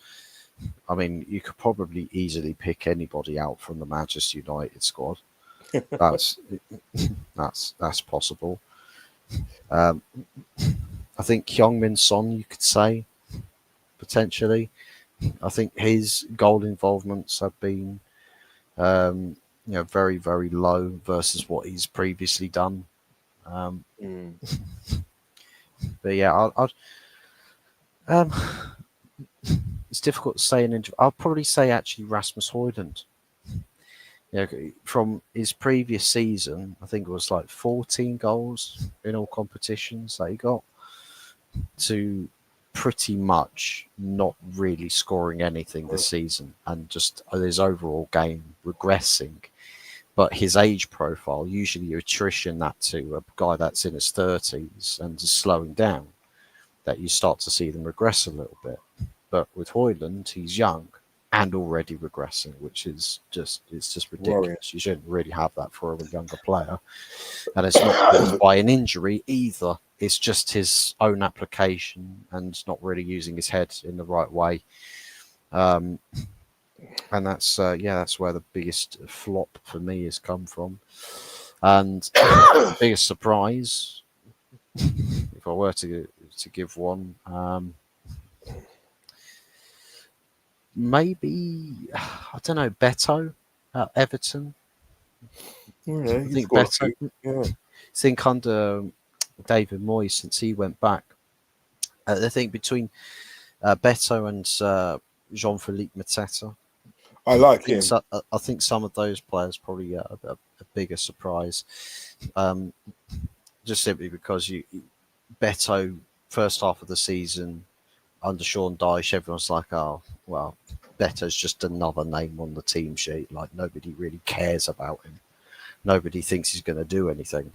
I mean, you could probably easily pick anybody out from the Manchester United squad. That's possible. I think Heung-min Son, you could say, potentially. I think his goal involvements have been, very, very low versus what he's previously done. But yeah, it's difficult to say. I'll probably say actually Rasmus Højlund. From his previous season, I think it was like 14 goals in all competitions that he got, to pretty much not really scoring anything this season and just his overall game regressing. But his age profile, usually you attrition that to a guy that's in his 30s and is slowing down, that you start to see them regress a little bit. But with Højlund, he's young and already regressing, which is just ridiculous. Worrying. You shouldn't really have that for a younger player. And it's not caused by an injury either. It's just his own application and not really using his head in the right way. And that's where the biggest flop for me has come from. And the biggest surprise, if I were to give one, maybe, I don't know, Beto at Everton. Yeah, I think Beto. I think under David Moyes, since he went back, I think between Beto and Jean-Philippe Mateta, I like him. I think some of those players probably a bigger surprise, just simply because Beto first half of the season under Sean Dyche, everyone's like, oh well, Beto's just another name on the team sheet. Like nobody really cares about him. Nobody thinks he's going to do anything.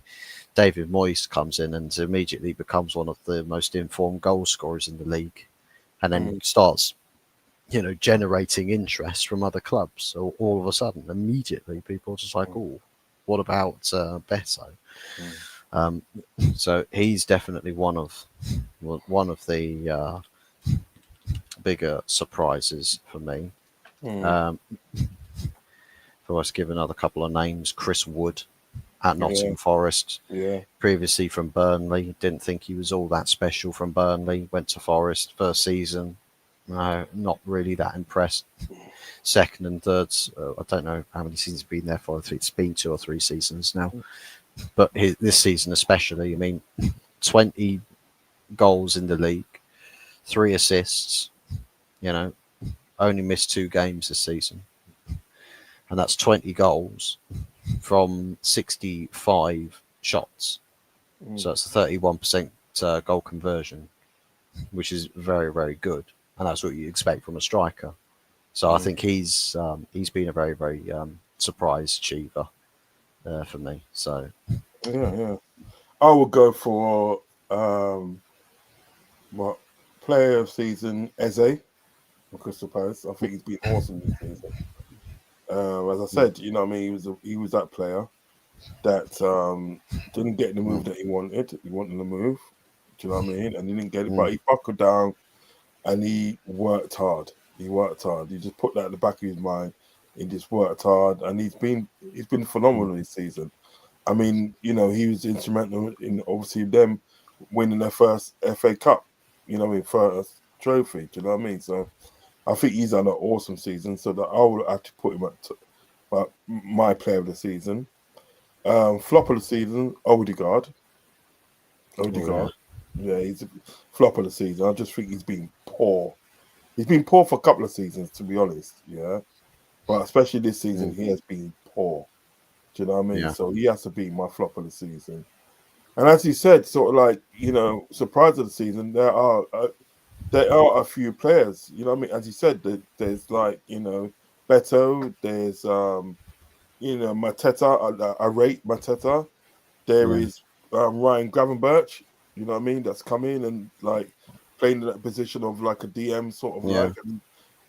David Moyes comes in and immediately becomes one of the most informed goal scorers in the league, and then starts, generating interest from other clubs. So all of a sudden, immediately, people are just like, "Oh, what about Beto?" So he's definitely one of the bigger surprises for me. If I was to give another couple of names, Chris Wood at Nottingham Forest. Yeah. Previously from Burnley, didn't think he was all that special from Burnley. Went to Forest first season. No, not really that impressed. Second and third, I don't know how many seasons he's been there for. I think it's been 2 or 3 seasons now. But this season especially, I mean, 20 goals in the league, 3 assists, only missed 2 games this season. And that's 20 goals from 65 shots. So it's a 31% goal conversion, which is very, very good. And that's what you expect from a striker. So I think he's been a very, very surprise achiever for me. So yeah. I would go for player of season Eze from Crystal Palace. I think he's been awesome this season. As I said, he was that player that didn't get the move that he wanted. He wanted the move. Do you know what I mean? And he didn't get it, but he buckled down and he worked hard. He just put that at the back of his mind. He just worked hard, and he's been phenomenal this season. I mean, he was instrumental in obviously them winning their first FA Cup. First trophy. Do you know what I mean? So I think he's done an awesome season. So that I will actually put him at my player of the season. Flop of the season, Odegaard. Odegaard. Yeah, he's a flop of the season. I just think he's been poor. He's been poor for a couple of seasons, to be honest. Yeah. But especially this season, he has been poor. Do you know what I mean? Yeah. So he has to be my flop of the season. And as you said, sort of like, surprise of the season, there are a few players. You know what I mean? As you said, there's like, Beto, there's Mateta. I rate Mateta. There is Ryan Gravenberch. You know what I mean? That's come in and like playing in that position of like a DM sort of like, and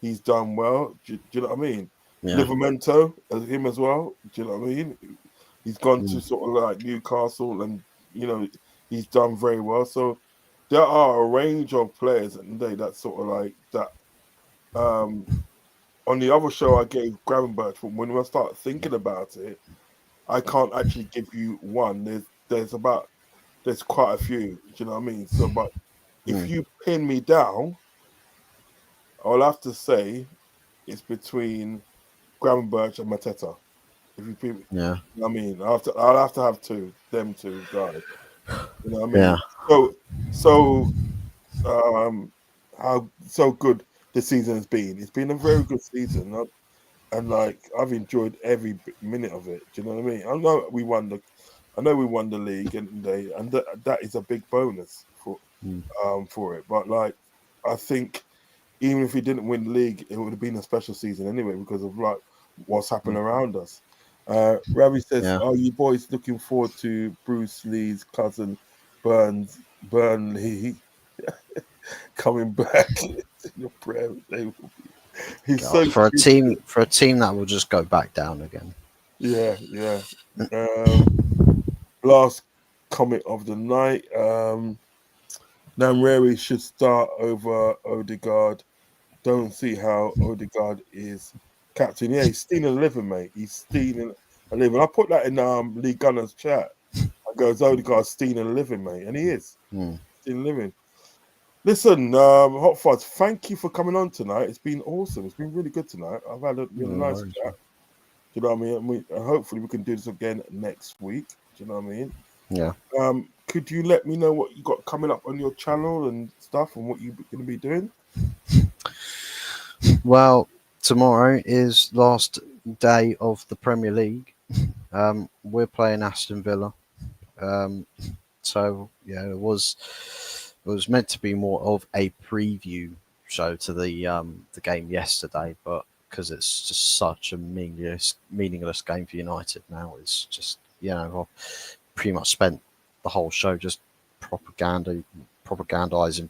he's done well. Do you know what I mean? Yeah. Livramento, him as well. Do you know what I mean? He's gone to sort of like Newcastle, and he's done very well. So there are a range of players at the day that sort of like that. On the other show, I gave Gravenberch, but when I start thinking about it, I can't actually give you one. There's quite a few. Do you know what I mean? So, but if you pin me down, I'll have to say it's between Gravenberch and Mateta. If you pin me, Yeah. you know what I mean, I'll have to have them two guys. You know what I mean? Yeah. So how so good the season has been. It's been a very good season. And like I've enjoyed every minute of it. Do you know what I mean? I know we won the league, and that is a big bonus for it. But like I think even if we didn't win the league, it would have been a special season anyway because of like what's happened around us. Ravi says, "Are you boys looking forward to Bruce Lee's cousin Burnley coming back in the Prem? They will be." He's so for a cute. team that will just go back down again. Yeah. Last comment of the night. Namreri should start over Odegaard. Don't see how Odegaard is captain. Yeah, he's stealing a living, mate. He's stealing a living. I put that in Lee Gunner's chat. I goes, Odegaard's stealing a living, mate. And he is. Stealing a living. Listen, Hot Fuzz, thank you for coming on tonight. It's been awesome. It's been really good tonight. I've had a really nice chat. Do you know what I mean? Hopefully we can do this again next week. Do you know what I mean? Yeah. Could you let me know what you got coming up on your channel and stuff, and what you're going to be doing? Well, tomorrow is last day of the Premier League. We're playing Aston Villa. So yeah, it was meant to be more of a preview show to the game yesterday, but because it's just such a meaningless game for United now, it's just I've pretty much spent the whole show just propagandizing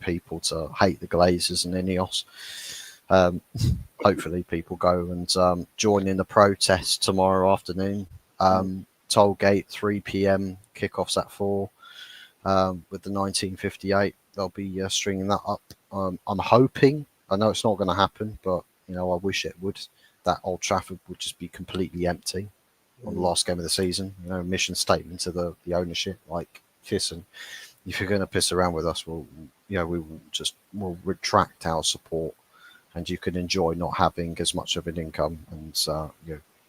people to hate the Glazers and Ineos. Hopefully people go and join in the protest tomorrow afternoon. Tollgate, 3 p.m, kickoffs at 4 with the 1958. They'll be stringing that up. I'm hoping, I know it's not going to happen, but I wish it would, that Old Trafford would just be completely empty on the last game of the season. Mission statement to the ownership, like, listen, if you're going to piss around with us, we'll retract our support, and you can enjoy not having as much of an income and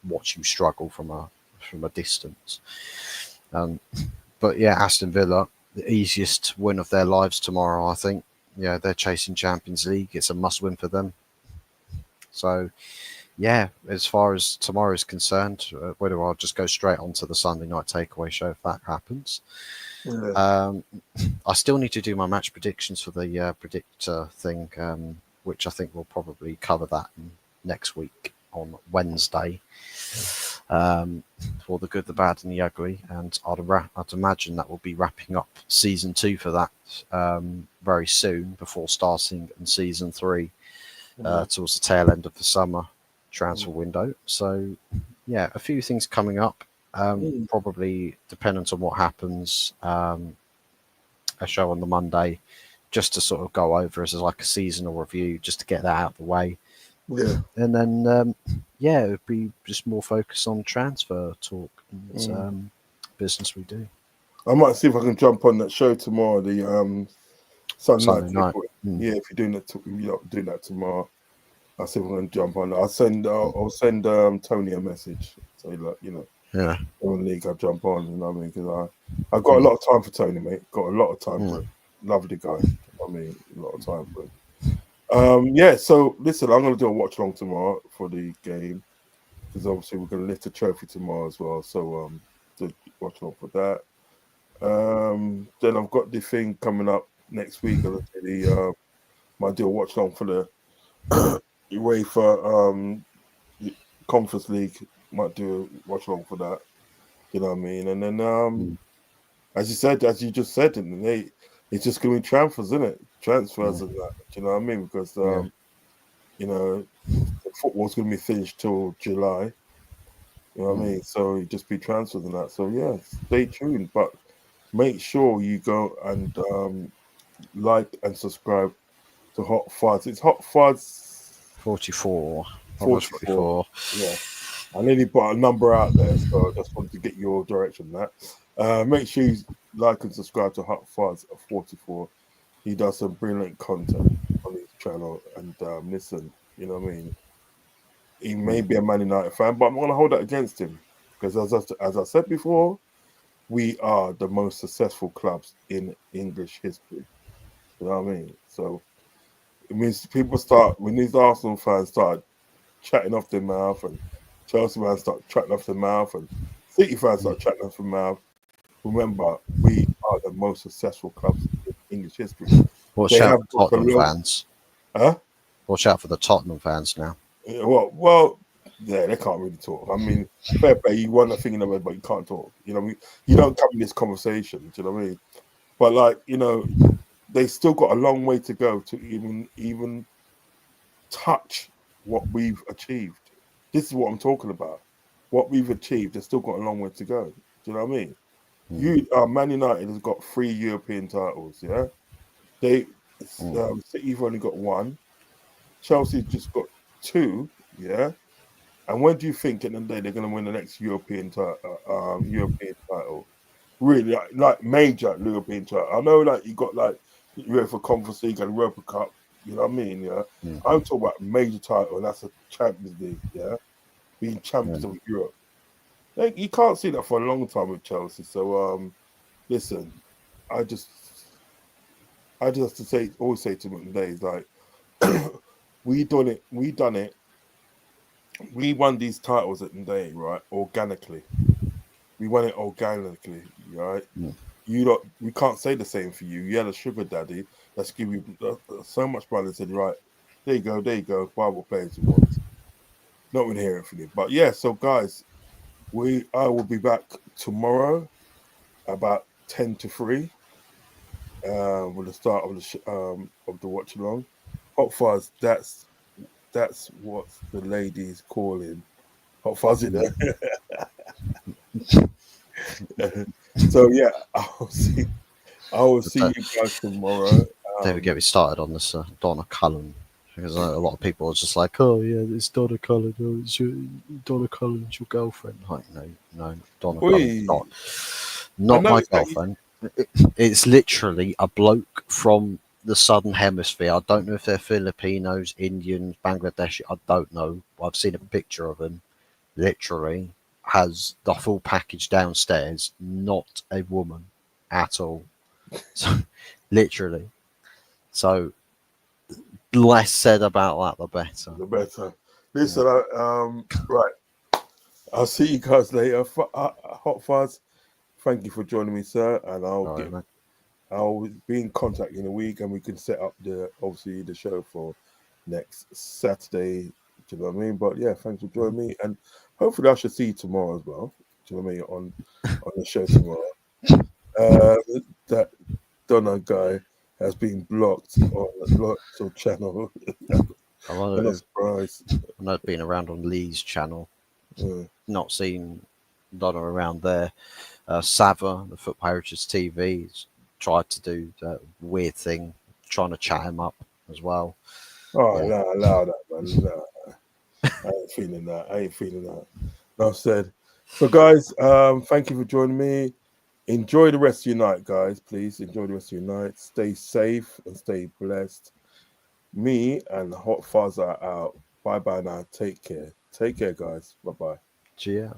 watch you struggle from a distance. But yeah, Aston Villa, the easiest win of their lives tomorrow, I think. Yeah, they're chasing Champions League. It's a must-win for them. So, yeah, as far as tomorrow is concerned, whether I'll just go straight onto the Sunday night takeaway show if that happens. Yeah. I still need to do my match predictions for the predictor thing, which I think we'll probably cover that next week on Wednesday. For the good, the bad, and the ugly, and I'd imagine that we'll be wrapping up season 2 for that very soon before starting in season 3 towards the tail end of the summer transfer window. So yeah, a few things coming up, probably dependent on what happens. A show on the Monday just to sort of go over as like a seasonal review, just to get that out of the way. Yeah. And then it would be just more focus on transfer talk and business we do. I might see if I can jump on that show tomorrow, the Sunday night. Yeah, if you're doing that, you're not doing that tomorrow. I said we're gonna jump on. I'll send Tony a message. Say look, Yeah. on league, I'll jump on. You know what I mean? Because I've got a lot of time for Tony, mate. Got a lot of time for him. Lovely guy. You know what I mean, a lot of time for him. Yeah. So listen, I'm gonna do a watch along tomorrow for the game because obviously we're gonna lift the trophy tomorrow as well. So to watch along for that. Then I've got the thing coming up next week. Might do a watch along for the UEFA Conference League. Might do a watch along for that. You know what I mean? And then as you just said, and it's just gonna be transfers, isn't it? Transfers and that. Do you know what I mean? Because the football's gonna be finished till July. You know what I mean? So it just be transfers and that. So yeah, stay tuned. But make sure you go and like and subscribe to Hot Fuzz. It's Hot Fuzz 44. 44. Yeah. I nearly put a number out there, so I just wanted to get your direction on that. Make sure you like and subscribe to Hot Fuzz 44. He does some brilliant content on his channel. And listen, you know what I mean? He may be a Man United fan, but I'm going to hold that against him. Because as I said before, we are the most successful clubs in English history. You know what I mean? So it means when these Arsenal fans start chatting off their mouth and Chelsea fans start chatting off their mouth and City fans start chatting off their mouth, remember, we are the most successful clubs in English history. Watch out for Tottenham fans. Huh? Watch out for the Tottenham fans now. Yeah, well, yeah, they can't really talk. I mean, fair play, you want a thing in the head, but you can't talk. You know, you don't come in this conversation. Do you know what I mean? But like, they still got a long way to go to even touch what we've achieved. This is what I'm talking about. What we've achieved, they've still got a long way to go. Do you know what I mean? Man United has got 3 European titles. Yeah, City've only got 1. Chelsea just got 2. Yeah, and when do you think at the end of the day they're going to win the next European title? Really, like major European title. I know, like you got like UEFA Conference League and Europa Cup. You know what I mean? Yeah, I'm talking about major title, and that's a Champions League. Yeah, being champions of Europe. You can't see that for a long time with Chelsea. So, listen, I just have to always say to them today is like, we done it. We won these titles at the day, right? Organically, we won it organically, right? We can't say the same for you. You had a sugar daddy that's giving you so much money and said, right, there you go, buy what players you want. Not going to hear it from you, but yeah. So guys, I will be back tomorrow about 10 to 3 with the start of the watch along. Hot Fuzz, that's what the ladies call him. Hot Fuzz in there. So yeah, I will see you guys tomorrow. David, get me started on this Donna Cullen, because a lot of people are just like, oh yeah, it's Donna Cullen. Oh, it's Donna Cullen's your girlfriend. Like, no, Donna Cullen's not my girlfriend. It's literally a bloke from the southern hemisphere. I don't know if they're Filipinos, Indians, Bangladeshi. I don't know. I've seen a picture of him. Literally has the full package downstairs. Not a woman at all. So, literally. So, less said about that, the better. The better. Listen, right. I'll see you guys later. Hot Fuzz, thank you for joining me, sir. And I'll be in contact in a week, and we can set up obviously the show for next Saturday. Do you know what I mean? But yeah, thanks for joining me, and hopefully I should see you tomorrow as well. Do you know what I mean? On the show tomorrow. That Donna guy has been blocked on lots of channel. I'm not surprised. I know it's been around on Lee's channel. Not seen Donna around there. Sava, the Foot Heritage TV, tried to do that weird thing, trying to chat him up as well. Oh, no, allow that, man. No. I ain't feeling that. Enough said. So, guys, thank you for joining me. Enjoy the rest of your night, guys. Please enjoy the rest of your night. Stay safe and stay blessed. Me and Hot Fuzz are out. Bye bye now. Take care. Take care, guys. Bye bye. Cheers.